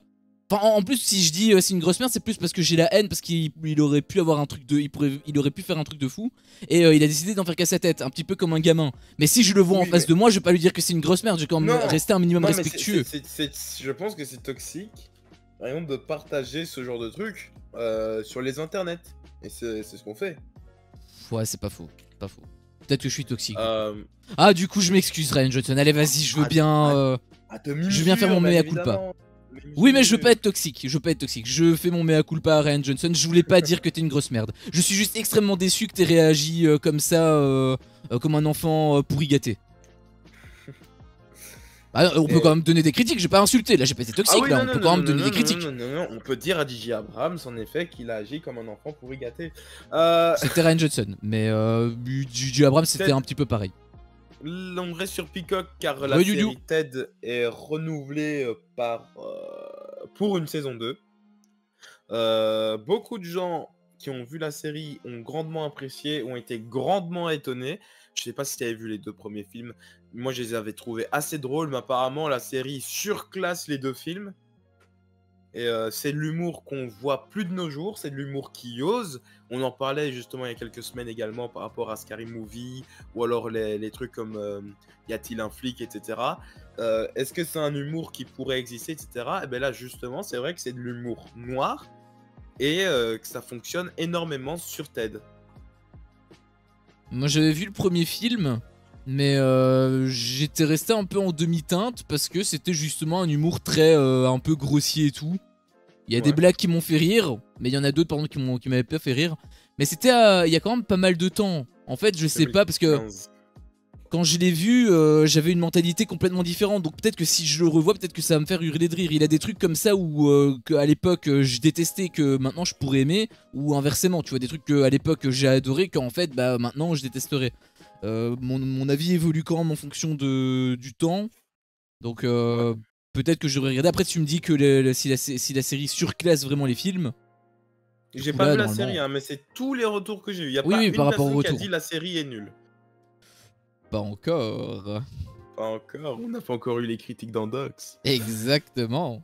Enfin, en plus, si je dis c'est une grosse merde, c'est plus parce que j'ai la haine, parce qu'il aurait pu avoir un truc de... Il aurait pu faire un truc de fou, et il a décidé d'en faire qu'à sa tête, un petit peu comme un gamin. Mais si je le vois en face de moi, je vais pas lui dire que c'est une grosse merde, je vais quand même rester un minimum respectueux. Je pense que c'est toxique, par exemple, de partager ce genre de truc sur les internets. Et c'est ce qu'on fait. Ouais, c'est pas faux, pas faux. Peut-être que je suis toxique. Ah, du coup, je m'excuse, Ryan Johnson. Allez, vas-y, je veux bien... je veux bien faire mon mea culpa. Oui, mais je veux pas être toxique. Je fais mon mea culpa à Ryan Johnson. Je voulais pas dire que t'es une grosse merde. Je suis juste extrêmement déçu que t'aies réagi comme ça, comme un enfant pourri gâté. Bah, on peut quand même donner des critiques. J'ai pas insulté. Là, j'ai pas été toxique. On peut quand même donner des critiques. Non, on peut dire à DJ Abrams en effet qu'il a agi comme un enfant pourri gâté. C'était Ryan Johnson, mais DJ Abrams c'était un petit peu pareil. On reste sur Peacock car la série Ted est renouvelée pour une saison 2. Beaucoup de gens qui ont vu la série ont grandement apprécié, ont été grandement étonnés. Je sais pas si tu avais vu les 2 premiers films. Moi, je les avais trouvés assez drôles, mais apparemment, la série surclasse les 2 films. Et c'est de l'humour qu'on voit plus de nos jours, c'est de l'humour qui ose. On en parlait justement il y a quelques semaines également par rapport à Scary Movie, ou alors les trucs comme Y a-t-il un flic, etc. Est-ce que c'est un humour qui pourrait exister, etc. Et bien là, justement, c'est vrai que c'est de l'humour noir et que ça fonctionne énormément sur TED. Moi, j'avais vu le premier film, mais j'étais resté un peu en demi-teinte parce que c'était justement un humour très un peu grossier et tout. Il y a des blagues qui m'ont fait rire, mais il y en a d'autres pardon qui m'avaient pas fait rire. Mais c'était il y a quand même pas mal de temps. En fait, je sais pas parce que quand je l'ai vu, j'avais une mentalité complètement différente. Donc peut-être que si je le revois, peut-être que ça va me faire hurler de rire. Il a des trucs comme ça où à l'époque je détestais, que maintenant je pourrais aimer, ou inversement, tu vois, des trucs que à l'époque j'ai adoré, qu'en fait bah maintenant je détesterais. Mon avis évolue quand même en fonction du temps. Donc Ouais. peut-être que je devrais regarder. Après tu me dis que si la série surclasse vraiment les films, du J'ai coup pas là vu la série, normalement... hein, mais c'est tous les retours que j'ai eu. Y a Oui pas oui, par une rapport au personne qui a retour. dit la série est nulle. Pas encore. Pas encore, on n'a pas encore eu les critiques d'Andox. Exactement.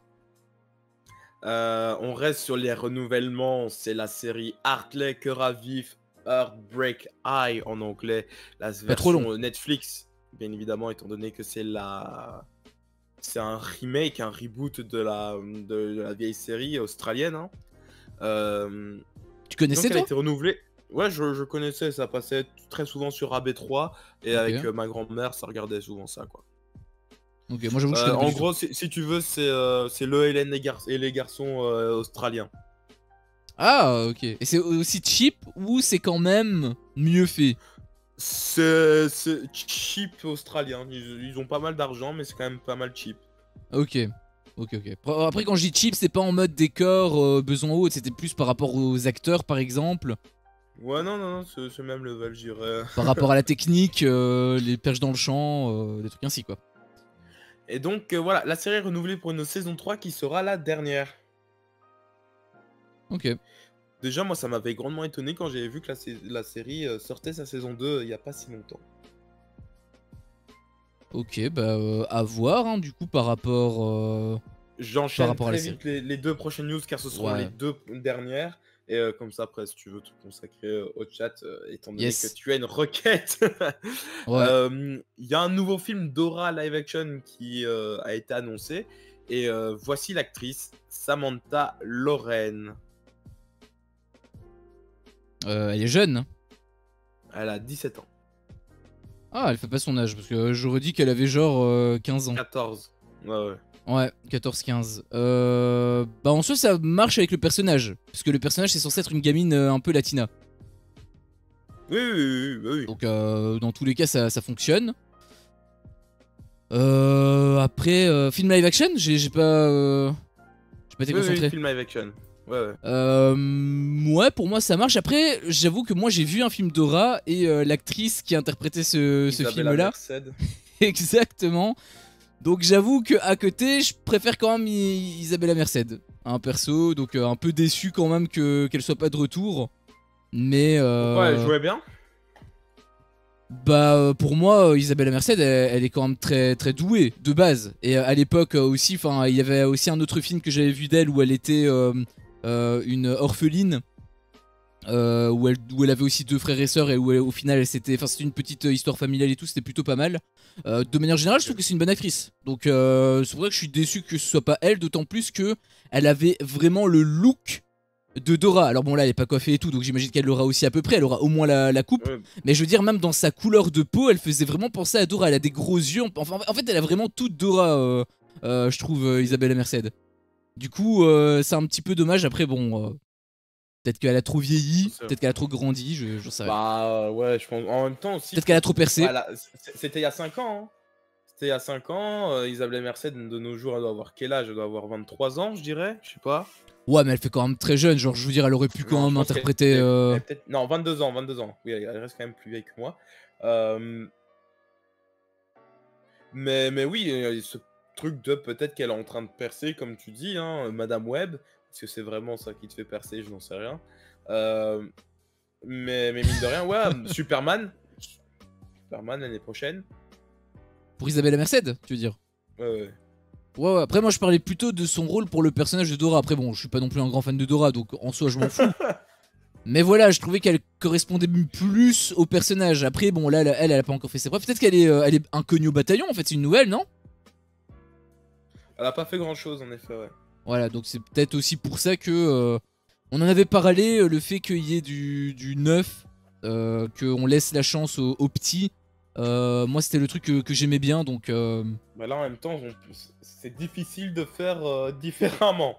On reste sur les renouvellements, c'est la série Hartley, Cœur à vif, Heartbreak High en anglais, la Pas trop long. version Netflix, bien évidemment, étant donné que c'est un remake, un reboot de la vieille série australienne. Hein. Tu Donc connaissais elle a toi? été renouvelée. Ouais, je connaissais, ça passait très souvent sur AB3, et Ok. avec ma grand-mère, ça regardait souvent ça, quoi. Ok, moi j'avoue que je connais pas En du tout. gros, si tu veux, c'est le Hélène et les garçons australiens. Ah, ok. Et c'est aussi cheap ou c'est quand même mieux fait? C'est cheap australien. Ils ont pas mal d'argent, mais c'est quand même pas mal cheap. Ok. Ok, ok. Après, quand je dis cheap, c'est pas en mode décor, besoin ou autre, c'était plus par rapport aux acteurs par exemple, Ouais, non, c'est le même level, je dirais. par rapport à la technique, les perches dans le champ, des trucs ainsi quoi. Et donc, voilà, la série est renouvelée pour une saison 3 qui sera la dernière. Ok. Déjà, moi, ça m'avait grandement étonné quand j'avais vu que la série sortait sa saison 2 il y a pas si longtemps. Ok, bah à voir hein, du coup par rapport J'enchaîne à la très série. vite les deux prochaines news car ce seront les Ouais. deux dernières. Et comme ça, après, si tu veux te consacrer au chat, étant donné que Yes. tu as une requête, Ouais. il y a un nouveau film Dora live action qui a été annoncé. Et voici l'actrice Samantha Loren. Elle est jeune, hein. Elle a 17 ans. Ah, elle fait pas son âge, parce que j'aurais dit qu'elle avait genre 15 ans. 14. Ouais. Ouais, 14-15. Bah en soi ça marche avec le personnage, parce que le personnage c'est censé être une gamine un peu latina. Oui. Donc dans tous les cas ça fonctionne. Après, film live action, j'ai pas été concentré. Oui, film live action. Ouais. Ouais, pour moi ça marche. Après, j'avoue que moi j'ai vu un film Dora et l'actrice qui interprétait ce Isabella film-là. Merced. Exactement. Donc j'avoue que à côté, je préfère quand même Isabella Merced, un perso, donc un peu déçu quand même qu'elle soit pas de retour. Mais Pourquoi elle jouait bien? bah pour moi, Isabella Merced, elle est quand même très très douée de base. Et à l'époque aussi, enfin, il y avait aussi un autre film que j'avais vu d'elle où elle était une orpheline. Où elle avait aussi deux frères et sœurs et où au final c'était une petite histoire familiale et tout, c'était plutôt pas mal. De manière générale, je trouve que c'est une bonne actrice. Donc c'est pour ça que je suis déçu que ce soit pas elle, d'autant plus que elle avait vraiment le look de Dora. Alors bon là elle est pas coiffée et tout, donc j'imagine qu'elle l'aura aussi à peu près, elle aura au moins la coupe. Ouais. Mais je veux dire, même dans sa couleur de peau, elle faisait vraiment penser à Dora. Elle a des gros yeux, enfin en fait elle a vraiment toute Dora, je trouve, Isabella Merced. Du coup c'est un petit peu dommage, après bon... Peut-être qu'elle a trop vieilli, peut-être qu'elle a trop grandi, je sais rien. Bah ouais, je pense. En même temps aussi. Peut-être qu'elle a trop percé. Voilà, c'était il y a 5 ans. Hein. C'était il y a 5 ans. Isabelle Merced, de nos jours, elle doit avoir quel âge? Elle doit avoir 23 ans, je dirais. Je sais pas. Ouais, mais elle fait quand même très jeune, genre je veux dire, elle aurait pu quand Non, je même pense qu'elle interpréter... elle est peut-être. Non, 22 ans, 22 ans. Oui, elle reste quand même plus vieille que moi. Mais oui, ce truc de peut-être qu'elle est en train de percer, comme tu dis, hein, Madame Web. Est-ce que c'est vraiment ça qui te fait percer? Je n'en sais rien. Mais mine de rien, ouais, Superman l'année prochaine. Pour Isabella Merced, tu veux dire? Ouais. Ouais, après moi je parlais plutôt de son rôle pour le personnage de Dora. Après bon, je suis pas non plus un grand fan de Dora, donc en soi je m'en fous. Mais voilà, je trouvais qu'elle correspondait plus au personnage. Après bon, là, elle a pas encore fait ses preuves. Peut-être qu'elle elle est inconnue au bataillon, en fait, c'est une nouvelle, non? Elle a pas fait grand chose, en effet, ouais. Voilà, donc c'est peut-être aussi pour ça que... on en avait parlé, le fait qu'il y ait du neuf, qu'on laisse la chance aux petits. Moi c'était le truc que j'aimais bien, donc... Bah là, en même temps, c'est difficile de faire différemment.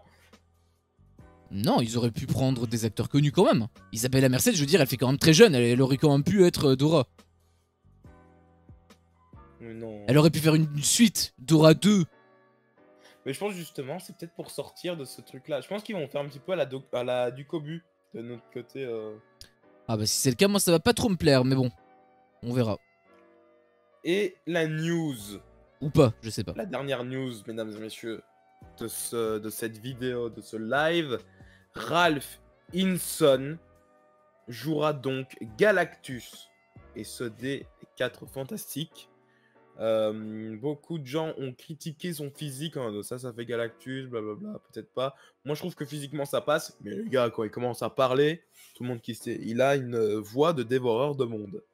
Non, ils auraient pu prendre des acteurs connus quand même. Isabella Merced, je veux dire, elle fait quand même très jeune, elle aurait quand même pu être Dora. Mais non. Elle aurait pu faire une suite, Dora 2. Mais je pense justement, c'est peut-être pour sortir de ce truc-là. Je pense qu'ils vont faire un petit peu à la Ducobu de notre côté. Ah bah si c'est le cas, moi ça va pas trop me plaire, mais bon, on verra. Et la news. Ou pas, je sais pas. La dernière news, mesdames et messieurs, de cette vidéo, de ce live. Ralph Hinson jouera donc Galactus. Et ce des 4 fantastiques. Beaucoup de gens ont critiqué son physique, hein, ça fait Galactus, blablabla, peut-être pas. Moi je trouve que physiquement ça passe, mais les gars, quand il commence à parler, tout le monde qui sait, il a une voix de dévoreur de monde.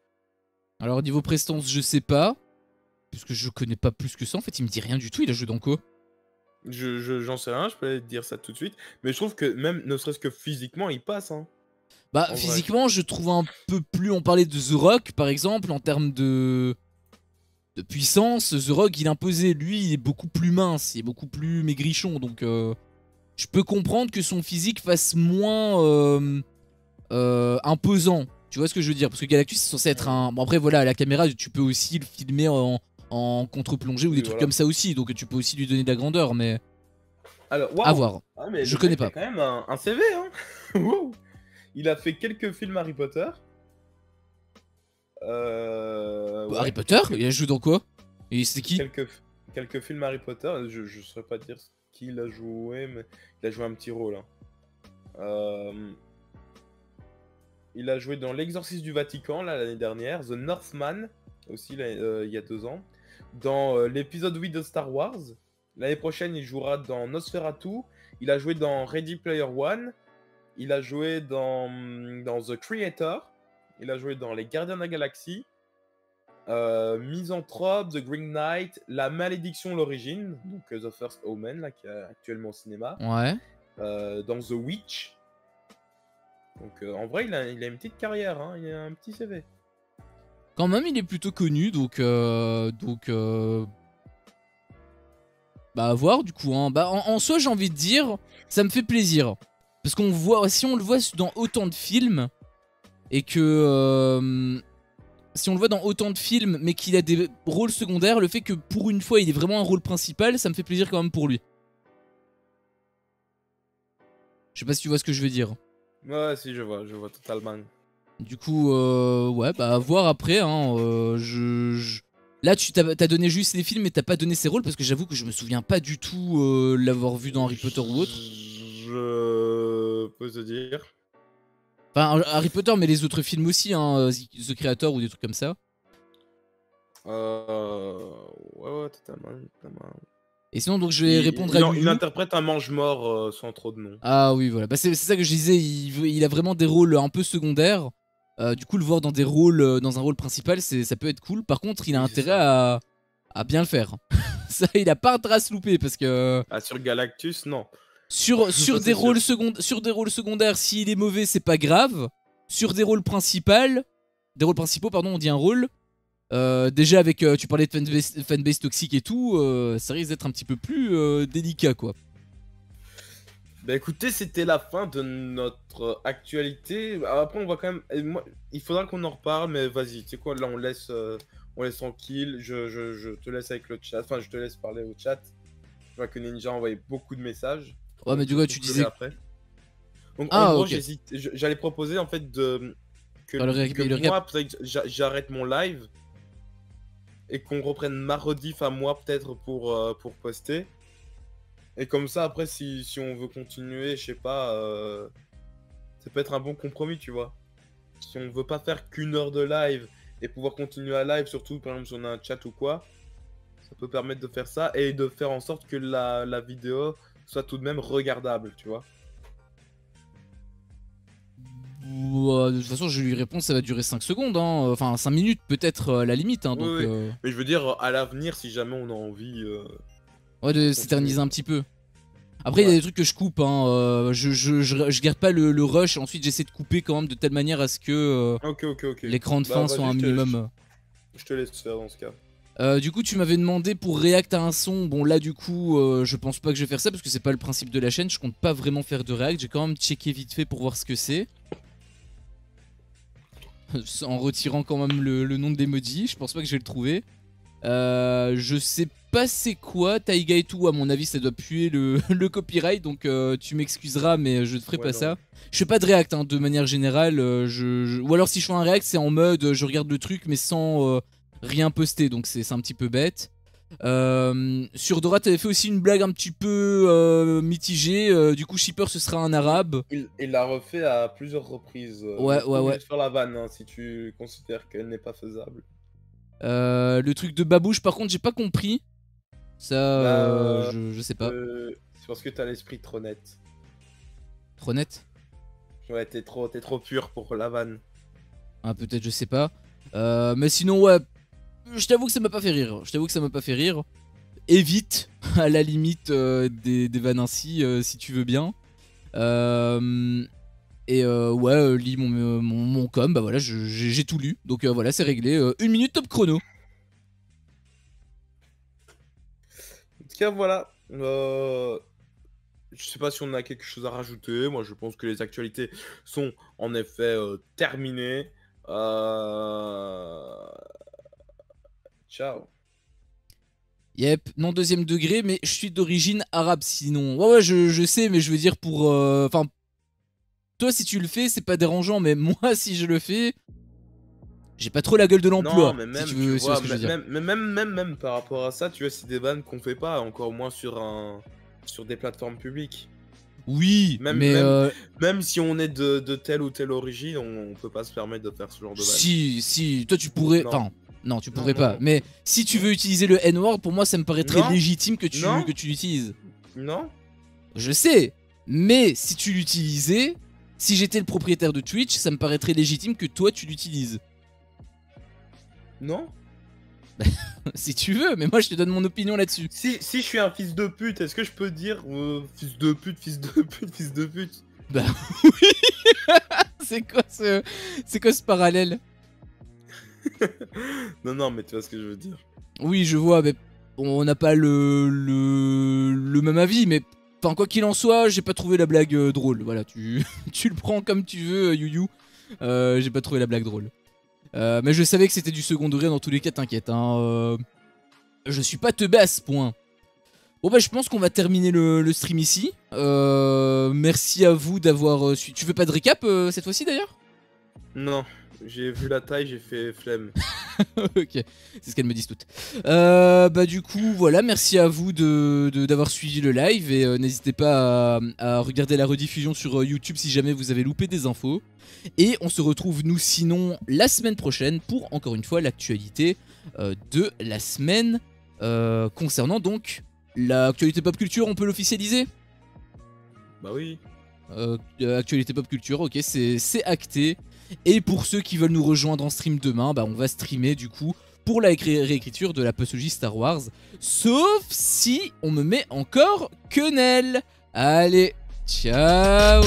Alors niveau prestance, je sais pas, puisque je connais pas plus que ça, en fait il me dit rien du tout, il a joué dans quoi? J'en sais rien, je peux aller te dire ça tout de suite, mais je trouve que même, ne serait-ce que physiquement, il passe, hein. Bah physiquement, je trouve un peu plus, on parlait de The Rock par exemple, en termes de puissance, The Rock il imposait, lui il est beaucoup plus mince, il est beaucoup plus maigrichon, donc je peux comprendre que son physique fasse moins imposant, tu vois ce que je veux dire, parce que Galactus c'est censé être un... Bon après voilà, à la caméra tu peux aussi le filmer en contre-plongée ou des trucs comme ça aussi, donc tu peux aussi lui donner de la grandeur, mais... Alors, à voir, ah, mais je connais pas. Il a quand même un CV, hein. Wow. Il a fait quelques films Harry Potter. Harry Potter? Il a joué dans quoi? Et c'est qui? Quelques films Harry Potter, je saurais pas dire qui il a joué, mais il a joué un petit rôle. Hein. Il a joué dans L'Exorciste du Vatican l'année dernière, The Northman aussi il y a 2 ans, dans l'épisode 8 de Star Wars. L'année prochaine, il jouera dans Nosferatu. Il a joué dans Ready Player One. Il a joué dans The Creator. Il a joué dans Les Gardiens de la Galaxie. Misanthrope, The Green Knight, La Malédiction, l'origine, donc The First Omen, là, qui est actuellement au cinéma. Ouais. Dans The Witch. Donc en vrai, il a une petite carrière, hein, il a un petit CV. Quand même, il est plutôt connu, donc bah à voir du coup. Hein. Bah en soi, j'ai envie de dire, ça me fait plaisir, parce qu'on voit, si on le voit dans autant de films et que si on le voit dans autant de films, mais qu'il a des rôles secondaires, le fait que pour une fois il ait vraiment un rôle principal, ça me fait plaisir quand même pour lui. Je sais pas si tu vois ce que je veux dire. Ouais, si, je vois totalement. Du coup, ouais, bah à voir après. Hein, là, tu t'as donné juste les films, mais t'as pas donné ses rôles, parce que j'avoue que je me souviens pas du tout l'avoir vu dans Harry Potter ou autre. Je peux te dire. Enfin, Harry Potter, mais les autres films aussi, hein, The Creator ou des trucs comme ça. Ouais, totalement. Et sinon, donc je vais répondre à lui. Il interprète un mange-mort sans trop de noms. Ah oui, voilà. Bah, c'est ça que je disais, il a vraiment des rôles un peu secondaires. Du coup, le voir dans des rôles, dans un rôle principal, ça peut être cool. Par contre, il a intérêt à bien le faire. Ça, il a pas intérêt à se louper parce que. Ah, sur Galactus, non. Sur des rôles secondaires, s'il est mauvais, c'est pas grave. Sur des rôles principaux, pardon, on dit un rôle. Déjà avec, tu parlais de fanbase toxique et tout, ça risque d'être un petit peu plus délicat, quoi. Bah écoutez, c'était la fin de notre actualité. Après, on va quand même... il faudra qu'on en reparle, mais vas-y, tu sais quoi, là on laisse tranquille. Je te laisse avec le chat, enfin je te laisse parler au chat. Je vois que Ninja a envoyé beaucoup de messages. Ouais, mais du coup, tu disais... Après. Donc en gros, j'allais proposer en fait que moi, peut-être j'arrête mon live et qu'on reprenne ma rediff à moi peut-être pour poster. Et comme ça, après, si on veut continuer, je sais pas, ça peut être un bon compromis, tu vois. Si on veut pas faire qu'1 heure de live et pouvoir continuer à live, surtout par exemple si on a un chat ou quoi, ça peut permettre de faire ça et de faire en sorte que la vidéo soit tout de même regardable, tu vois. De toute façon, je lui réponds, ça va durer 5 secondes, hein. Enfin 5 minutes peut-être à la limite. Hein, donc, oui. Mais je veux dire, à l'avenir, si jamais on a envie... ouais, de s'éterniser un petit peu. Après, il y a des trucs que je coupe, hein. Je garde pas le rush, ensuite j'essaie de couper quand même de telle manière à ce que l'écran de fin soit un minimum. Je te laisse faire dans ce cas. Du coup, tu m'avais demandé pour react à un son. Bon, là, du coup, je pense pas que je vais faire ça parce que c'est pas le principe de la chaîne. Je compte pas vraiment faire de react. J'ai quand même checké vite fait pour voir ce que c'est. En retirant quand même le nom de l'emoji. Je pense pas que je vais le trouver. Je sais pas c'est quoi, Taiga et tout, à mon avis ça doit puer le, le copyright, donc tu m'excuseras mais je te ferai pas ça. Je fais pas de react hein, de manière générale, ou alors si je fais un react c'est en mode je regarde le truc mais sans rien poster, donc c'est un petit peu bête. Sur Dora t'avais fait aussi une blague un petit peu mitigée, du coup Shipper ce sera un arabe. Il l'a refait à plusieurs reprises. Ouais. Sur la vanne, hein, si tu considères qu'elle n'est pas faisable. Le truc de babouche par contre j'ai pas compris. Ça je sais pas. C'est parce que t'as l'esprit trop net. Trop net? Ouais, t'es trop pur pour la vanne. Ah peut-être je sais pas. Mais sinon ouais, je t'avoue que ça m'a pas fait rire. Évite à la limite des vannes ainsi si tu veux bien. Ouais, lis mon com, bah voilà, j'ai tout lu. Donc voilà, c'est réglé. 1 minute top chrono. En tout cas, voilà. Je sais pas si on a quelque chose à rajouter. Moi, je pense que les actualités sont en effet terminées. Ciao. Yep, non deuxième degré, mais je suis d'origine arabe sinon. Ouais, je sais, mais je veux dire pour... Enfin, toi si tu le fais, c'est pas dérangeant, mais moi si je le fais... J'ai pas trop la gueule de l'emploi. Non, mais même, si tu veux, tu vois, ce que je veux dire. même par rapport à ça, tu vois, c'est des vannes qu'on fait pas, encore moins sur des plateformes publiques. Oui, Même si on est de telle ou telle origine, on peut pas se permettre de faire ce genre de vannes. Si, toi tu pourrais... Non. Enfin, non, tu pourrais pas. Non. Mais si tu veux utiliser le N-word, pour moi ça me paraît très Non. légitime que tu Non. l'utilises. Non. Je sais, mais si tu l'utilisais, si j'étais le propriétaire de Twitch, ça me paraîtrait légitime que toi tu l'utilises. Non. Si tu veux, mais moi je te donne mon opinion là-dessus. Si je suis un fils de pute, est-ce que je peux dire fils de pute, fils de pute, fils de pute? Bah oui. C'est quoi ce parallèle? Non, mais tu vois ce que je veux dire. Oui, je vois, mais on n'a pas le même avis, mais enfin quoi qu'il en soit, j'ai pas trouvé la blague drôle. Voilà, tu le prends comme tu veux, Youyou. J'ai pas trouvé la blague drôle. Mais je savais que c'était du second degré dans tous les cas, t'inquiète. Hein, je suis pas teubé à ce point. Bon bah je pense qu'on va terminer le stream ici. Merci à vous d'avoir suivi. Tu veux pas de récap cette fois-ci d'ailleurs? Non, j'ai vu la taille, j'ai fait flemme. Ok, c'est ce qu'elles me disent toutes. Bah du coup voilà, merci à vous d'avoir suivi le live et n'hésitez pas à regarder la rediffusion sur YouTube si jamais vous avez loupé des infos. Et on se retrouve nous sinon la semaine prochaine pour encore une fois l'actualité de la semaine concernant donc l'actualité pop culture, on peut l'officialiser? Bah oui. Actualité pop culture, ok, c'est acté. Et pour ceux qui veulent nous rejoindre en stream demain, bah on va streamer du coup pour la réécriture de la postologie Star Wars. Sauf si on me met encore quenelle. Allez, ciao.